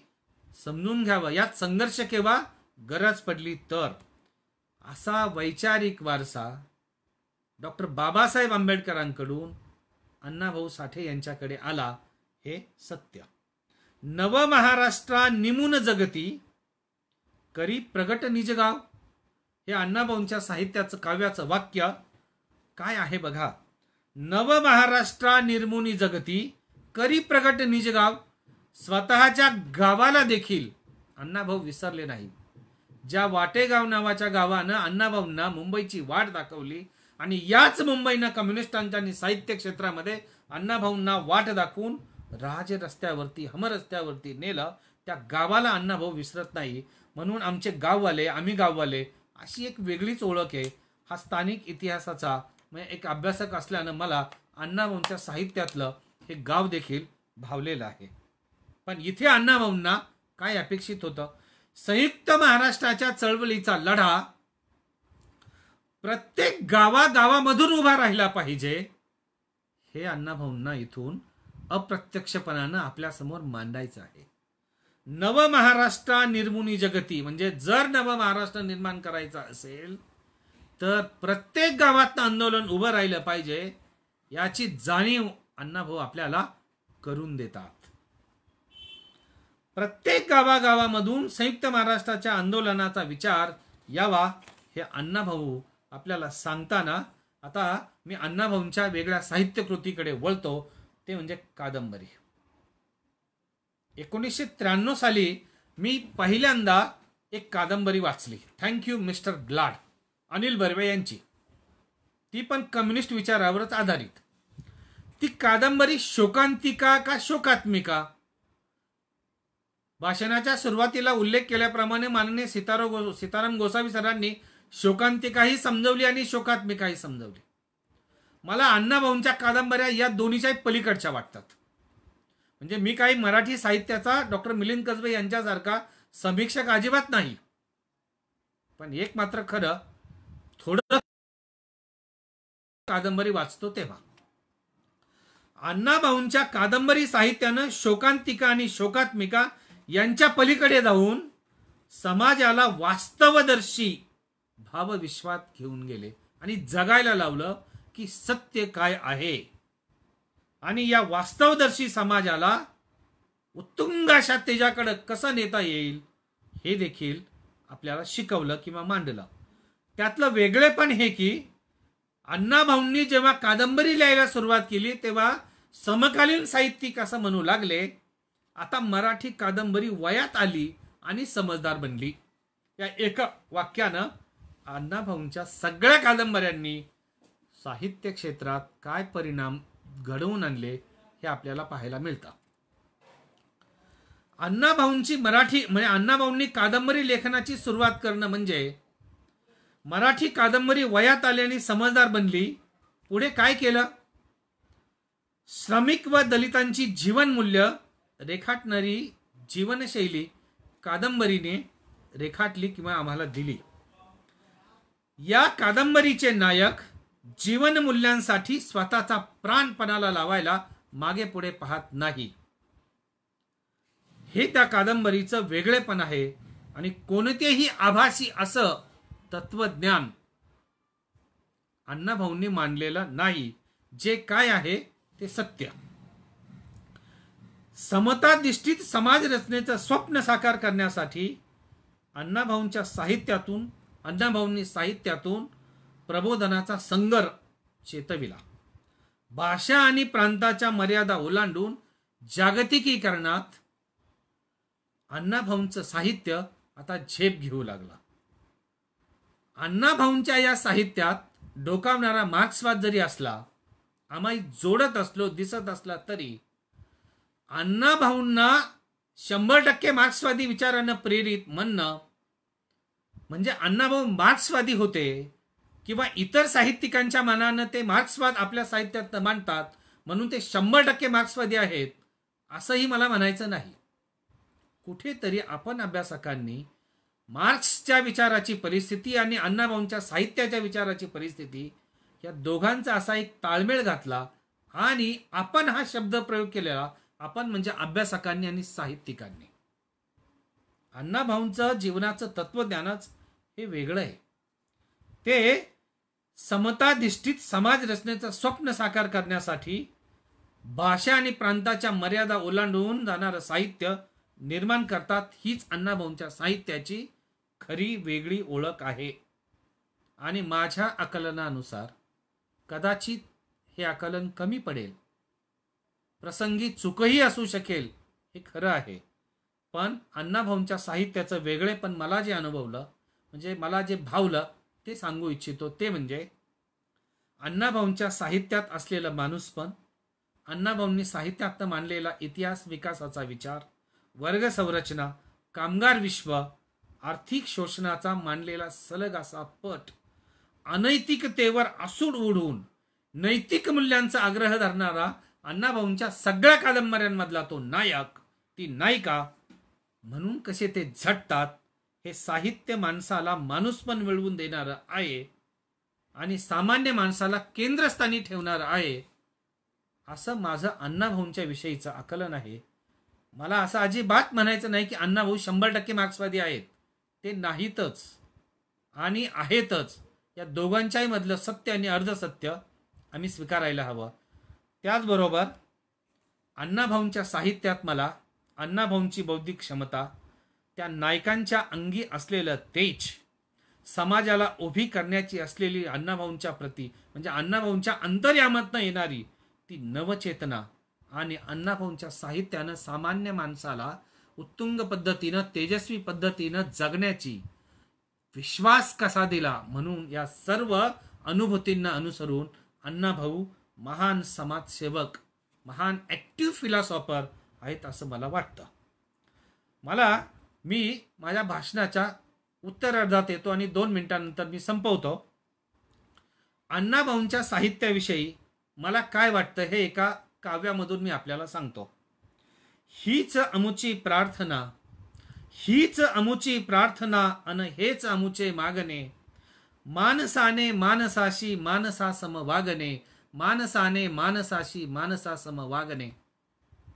समजून घ्यावं. यात संघर्ष केव्हा गरज पडली तर. असा वैचारिक वारसा डॉक्टर बाबासाहेब आंबेडकरांकडून अण्णाभाऊ साठे यांच्याकडे आला, हे सत्य. नव महाराष्ट्रा निमून जगती करी प्रगट निजगाव, हे अण्णाभाऊंच्या साहित्याचं, काव्याचं वाक्य काय आहे बघा. नव महाराष्ट्रा निर्मुनी जगती करी प्रगट निजगाव. स्वतःच्या गावाला देखील अण्णाभाऊ विसरले नाही. ज्या वाटेगाव नावाच्या गावानं अण्णाभाऊंना मुंबईची वाट दाखवली आणि याच मुंबईनं कम्युनिस्टांच्या आणि साहित्य क्षेत्रामध्ये अण्णाभाऊंना वाट दाखवून राज रस्त्यावरती, हमरस्त्यावरती नेलं, त्या गावाला अण्णाभाऊ विसरत नाही. म्हणून आमचे गाववाले, आम्ही गाववाले, अशी एक वेगळीच ओळख आहे. हा स्थानिक इतिहासाचा म्हणजे एक अभ्यासक असल्यानं मला अण्णाभाऊंच्या साहित्यातलं हे गाव देखील भावलेलं आहे. पण इथे अण्णाभाऊंना काय अपेक्षित होतं? संयुक्त महाराष्ट्राच्या चळवळीचा लढा प्रत्येक गावागावामधून उभा राहिला पाहिजे, हे अण्णाभाऊंना इथून अप्रत्यक्षपणानं आपल्या समोर मांडायचं आहे. नव महाराष्ट्र निर्मुनी जगती म्हणजे जर नव महाराष्ट्र निर्माण करायचा असेल तर प्रत्येक गावात आंदोलन उभं राहिलं पाहिजे, याची जाणीव अण्णाभाऊ आपल्याला करून देतात. प्रत्येक गावागावामधून संयुक्त महाराष्ट्राच्या आंदोलनाचा विचार यावा, हे अण्णाभाऊ आपल्याला सांगताना आता मी अण्णाभाऊंच्या वेगळ्या साहित्य कृतीकडे वळतो, ते म्हणजे कादंबरी. 1993 साली मी पहिल्यांदा एक कादंबरी वाचली, thank you mister glad, Anil Barve यांची. ती पण कम्युनिस्ट विचारावरच आधारित. ती कादंबरी शोकांतिका का शोकात्मिका? भाषणाच्या सुरुवातीला उल्लेख केल्याप्रमाणे माननीय सीताराम गोसावी सरांनी शोकांतिकाही समजवली आणि शोकात्मिकाही समजवली. मला अण्णाभाऊंच्या कादंबऱ्या या दोन्हीच्याही पलीकडच्या वाटतात. म्हणजे मी काही मराठी साहित्याचा डॉक्टर मिलिंद कसबे यांच्यासारखा समीक्षक अजिबात नाही, पण एक मात्र खरं, थोडं कादंबरी वाचतो तेव्हा अण्णाभाऊंच्या कादंबरी साहित्यानं शोकांतिका आणि शोकात्मिका यांच्या पलीकडे जाऊन समाजाला वास्तवदर्शी भावविश्वात घेऊन गेले आणि जगायला लावलं की सत्य काय आहे. आणि या वास्तवदर्शी समाजाला उत्तुंग अशा तेजाकडे कसं नेता येईल हे देखील आपल्याला शिकवलं किंवा मांडलं. त्यातलं वेगळेपण हे की अण्णाभाऊंनी जेव्हा कादंबरी लिहायला सुरुवात केली तेव्हा समकालीन साहित्यिक असं म्हणू लागले, आता मराठी कादंबरी वयात आली आणि समजदार बनली. या एका वाक्यानं अण्णाभाऊंच्या सगळ्या कादंबऱ्यांनी साहित्य क्षेत्रात काय परिणाम घडवून आणले हे आपल्याला पाहायला मिळतं. अण्णाभाऊंची मराठी म्हणजे अण्णाभाऊंनी कादंबरी लेखनाची सुरुवात करणं म्हणजे मराठी कादंबरी वयात आली आणि समजदार बनली. पुढे काय केलं? श्रमिक व दलितांची जीवनमूल्य रेखाटणारी जीवनशैली कादंबरीने रेखाटली किंवा आम्हाला दिली. या कादंबरीचे नायक जीवनमूल्यांसाठी स्वतःचा प्राणपणाला लावायला मागे पुढे पाहत नाही. हे त्या कादंबरीचं वेगळेपण आहे. आणि कोणतेही आभासी असं तत्वज्ञान अण्णाभाऊंनी मांडलेलं नाही. जे काय आहे ते सत्य. समताधिष्ठित समाज रचनेचं स्वप्न साकार करण्यासाठी अण्णाभाऊंनी साहित्यातून प्रबोधनाचा संगर चेतविला. भाषा आणि प्रांताच्या मर्यादा ओलांडून जागतिकीकरणात अण्णाभाऊंचं साहित्य आता झेप घेऊ लागला. अण्णाभाऊंच्या या साहित्यात डोकावणारा मार्क्सवाद जरी असला, आम्ही जोडत असलो दिसत असला तरी अण्णाभाऊंना 100% मार्क्सवादी विचारानं प्रेरित म्हणणं म्हणजे अण्णाभाऊ मार्क्सवादी होते किंवा इतर साहित्यिकांच्या मनानं ते मार्क्सवाद आपल्या साहित्यात मांडतात म्हणून ते 100% मार्क्सवादी आहेत असंही मला म्हणायचं नाही. कुठेतरी आपण अभ्यासकांनी मार्क्सच्या विचाराची परिस्थिती आणि अण्णाभाऊंच्या साहित्याच्या विचाराची परिस्थिती या दोघांचा असा एक ताळमेळ घातला आणि आपण हा शब्द प्रयोग केलेला, आपण म्हणजे अभ्यासकांनी आणि साहित्यिकांनी. अण्णाभाऊंचं जीवनाचं तत्वज्ञानच हे वेगळं आहे. ते समताधिष्ठित समाज रचनेचं स्वप्न साकार करण्यासाठी भाषा आणि प्रांताच्या मर्यादा ओलांडून जाणारं साहित्य निर्माण करतात. हीच अण्णाभाऊंच्या साहित्याची खरी वेगळी ओळख आहे. आणि माझ्या आकलनानुसार कदाचित हे आकलन कमी पडेल, प्रसंगी चुकही असू शकेल, हे खरं आहे. पण अण्णाभाऊंच्या साहित्याचं वेगळेपण मला जे अनुभवलं, म्हणजे मला जे भावलं, ते सांगू इच्छितो. ते म्हणजे अण्णाभाऊंच्या साहित्यात असलेलं माणूसपण, अण्णाभाऊंनी साहित्यात मांडलेला इतिहास विकासाचा विचार, वर्ग संरचना, कामगार विश्व, आर्थिक शोषणाचा मांडलेला सलग असा पट, अनैतिकतेवर आसूड ओढून नैतिक मूल्यांचा आग्रह धरणारा अण्णाभाऊंच्या सगळ्या कादंबऱ्यांमधला तो नायक, ती नायिका म्हणून कसे ते झटतात, हे साहित्य माणसाला माणूसपण मिळवून देणारं आहे आणि सामान्य माणसाला केंद्रस्थानी ठेवणारं आहे, असं माझं अण्णाभाऊंच्या विषयीचं आकलन आहे. मला असं अजिबात म्हणायचं नाही की अण्णाभाऊ 100% मार्क्सवादी आहेत. ते नाहीतच आणि आहेतच. या दोघांच्याही मधलं सत्य आणि अर्धसत्य आम्ही स्वीकारायला हवं. त्याचबरोबर अण्णाभाऊंच्या साहित्यात मला अण्णाभाऊंची बौद्धिक क्षमता, त्या नायकांच्या अंगी असलेलं तेज, समाजाला उभी करण्याची असलेली अण्णाभाऊंच्या प्रती म्हणजे अण्णाभाऊंच्या अंतर्यामातनं येणारी ती नवचेतना आणि अण्णाभाऊंच्या साहित्यानं सामान्य माणसाला उत्तुंग पद्धतीनं, तेजस्वी पद्धतीनं जगण्याची विश्वास कसा दिला, म्हणून या सर्व अनुभूतींना अनुसरून अण्णाभाऊ महान समाजसेवक, महान ॲक्टिव्ह फिलॉसॉफर आहेत असं मला वाटतं. मी माझ्या भाषणाच्या उत्तरार्धात येतो आणि 2 मिनिटांनंतर मी संपवतो. अण्णाभाऊंच्या साहित्याविषयी मला काय वाटतं हे एका काव्यामधून मी आपल्याला सांगतो. हीच अमुची प्रार्थना, हीच अमुची प्रार्थना अन हेच अमुचे मागणे, मानसाने मानसाशी मानसासम वागणे, मानसाने मानसाशी मानसासम वागणे.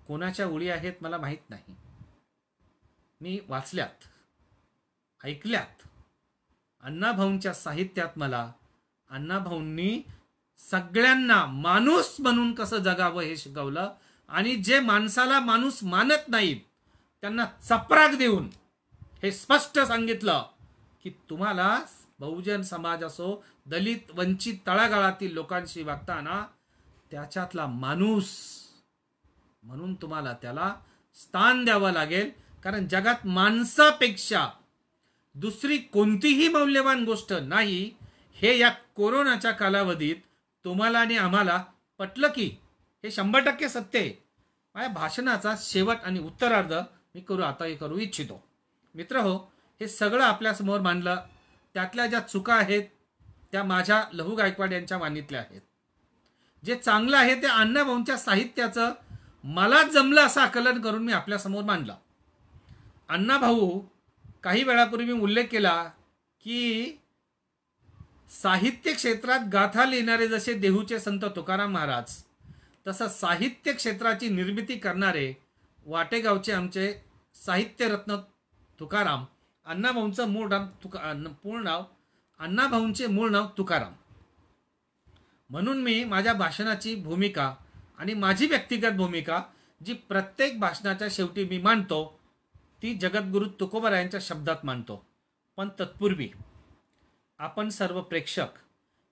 कोणाच्या ओळी आहेत मला माहीत नाही, मी वाचल्यात, ऐकल्यात. अण्णाभाऊंच्या साहित्यात मला अण्णाभाऊंनी सगळ्यांना माणूस म्हणून कसं जगावं हे शिकवलं आणि जे माणसाला माणूस मानत नाहीत त्यांना चपराक देऊन हे स्पष्ट सांगितलं की तुम्हाला बहुजन समाज असो, दलित, वंचित, तळागाळातील लोकांशी वागताना त्याच्यातला माणूस म्हणून तुम्हाला त्याला स्थान द्यावं लागेल, कारण जगात माणसापेक्षा दुसरी कोणतीही मौल्यवान गोष्ट नाही. हे या कोरोनाच्या कालावधीत तुम्हाला आणि आम्हाला पटलं की हे 100% सत्य आहे. माझ्या भाषणाचा शेवट आणि उत्तरार्ध मी करू इच्छितो. मित्रहो, हे सगळं आपल्यासमोर मांडलं. त्यातल्या ज्या चुका आहेत त्या माझ्या लहू गायकवाड यांच्या वाणीतल्या आहेत. जे चांगलं आहे ते अण्णाभाऊंच्या साहित्याचं मला जमलं असं आकलन करून मी आपल्यासमोर मांडलं. अण्णाभाऊ, काही वेळापूर्वी मी उल्लेख केला की साहित्य क्षेत्रात गाथा लिहिणारे जसे देहूचे संत तुकाराम महाराज, तसं साहित्य क्षेत्राची निर्मिती करणारे वाटेगावचे आमचे साहित्यरत्न तुकाराम. अण्णाभाऊंचं अण्णाभाऊंचे मूळ नाव तुकाराम. म्हणून मी माझ्या भाषणाची भूमिका आणि माझी व्यक्तिगत भूमिका जी प्रत्येक भाषणाच्या शेवटी मी मांडतो ती जगद्गुरु तुकोबारायांच्या शब्दात मांडतो. पण तत्पूर्वी आपण सर्व प्रेक्षक,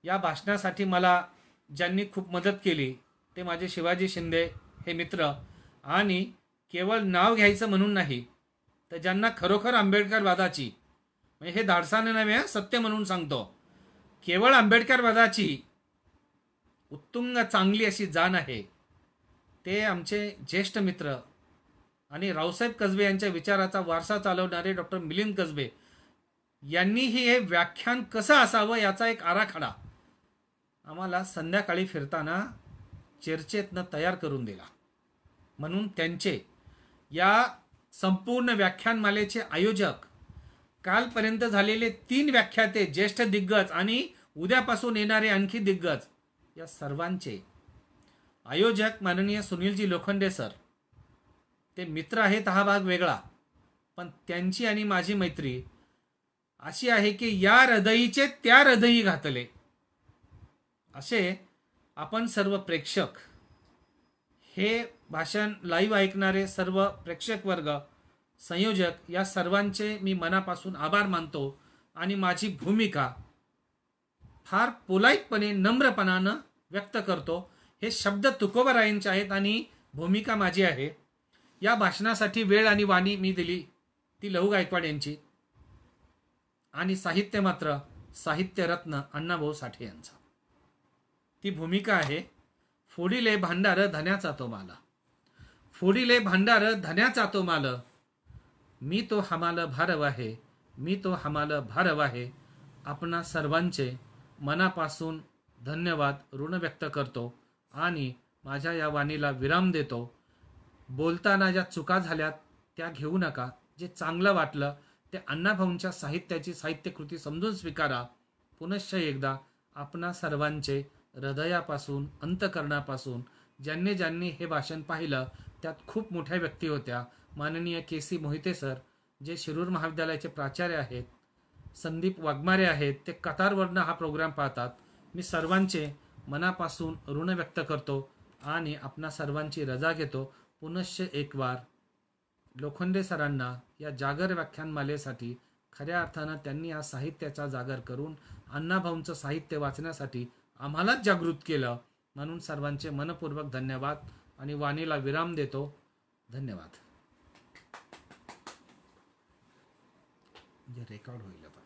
या भाषणासाठी मला ज्यांनी खूप मदत केली ते माझे शिवाजी शिंदे हे मित्र, आणि केवळ नाव घ्यायचं म्हणून नाही तर ज्यांना खरोखर आंबेडकरवादाची, म्हणजे हे धाडसाने नव्हे, सत्य म्हणून सांगतो, केवळ आंबेडकरवादाची उत्तुंग चांगली अशी जाण आहे, ते आमचे ज्येष्ठ मित्र आणि रावसाहेब कसबे यांच्या विचाराचा वारसा चालवणारे डॉक्टर मिलिंद कसबे यांनीही हे व्याख्यान कसं असावं याचा एक आराखडा आम्हाला संध्याकाळी फिरताना चर्चेतनं तयार करून दिला. म्हणून त्यांचे या संपूर्ण व्याख्यानमालेचे आयोजक, कालपर्यंत झालेले 3 व्याख्याते, ज्येष्ठ दिग्गज आणि उद्यापासून येणारे आणखी दिग्गज, या सर्वांचे आयोजक माननीय सुनीलजी लोखंडे सर, ते मित्र आहेत हा भाग वेगळा, पण त्यांची आणि माझी मैत्री अशी आहे की या हृदयीचे त्या हृदयी घातले. असे आपण सर्व प्रेक्षक, हे भाषण लाईव्ह ऐकणारे सर्व प्रेक्षक वर्ग, संयोजक, या सर्वांचे मी मनापासून आभार मानतो. आणि माझी भूमिका फार पोलाईटपणे, नम्रपणानं व्यक्त करतो. हे शब्द तुकोबारायांचे आहेत आणि भूमिका माझी आहे. या भाषणासाठी वेळ आणि वाणी मी दिली ती लहू गायकवाड यांची, आणि साहित्य मात्र साहित्यरत्न अण्णाभाऊ साठे यांचा. ती भूमिका आहे, फोडिले भांडार धन्याचा तो माल, फोडिले भांडार धन्याचा तो माल, मी तो हमाल भारव आहे, मी तो हमाल भारव आहे. आपणा सर्वांचे मनापासून धन्यवाद, ऋण व्यक्त करतो आणि माझ्या या वाणीला विराम देतो. बोलताना ज्या चुका झाल्यात त्या घेऊ नका. जे चांगलं वाटलं ते अण्णाभाऊंच्या साहित्याची साहित्यकृती समजून स्वीकारा. पुनश्च एकदा आपणा सर्वांचे हृदयापासून, अंतकरणापासून, ज्यांनी ज्यांनी हे भाषण पाहिलं त्यात खूप मोठ्या व्यक्ती होत्या. माननीय के.सी. मोहिते सर, जे शिरूर महाविद्यालयाचे प्राचार्य आहेत, संदीप वाघमारे आहेत, ते कतारवरनं हा प्रोग्राम पाहतात. मी सर्वांचे मनापासून ऋण व्यक्त करतो आणि आपणा सर्वांची रजा घेतो. पुनश्च एक वार लोखंडे सरांना या जागर व्याख्यानमालेसाठी, खऱ्या अर्थानं त्यांनी हा साहित्याचा जागर करून अण्णाभाऊंचं साहित्य वाचण्यासाठी आम्हालाच जागृत केलं. म्हणून सर्वांचे मनपूर्वक धन्यवाद आणि वाणीला विराम देतो. धन्यवाद. रेकॉर्ड होईल आता.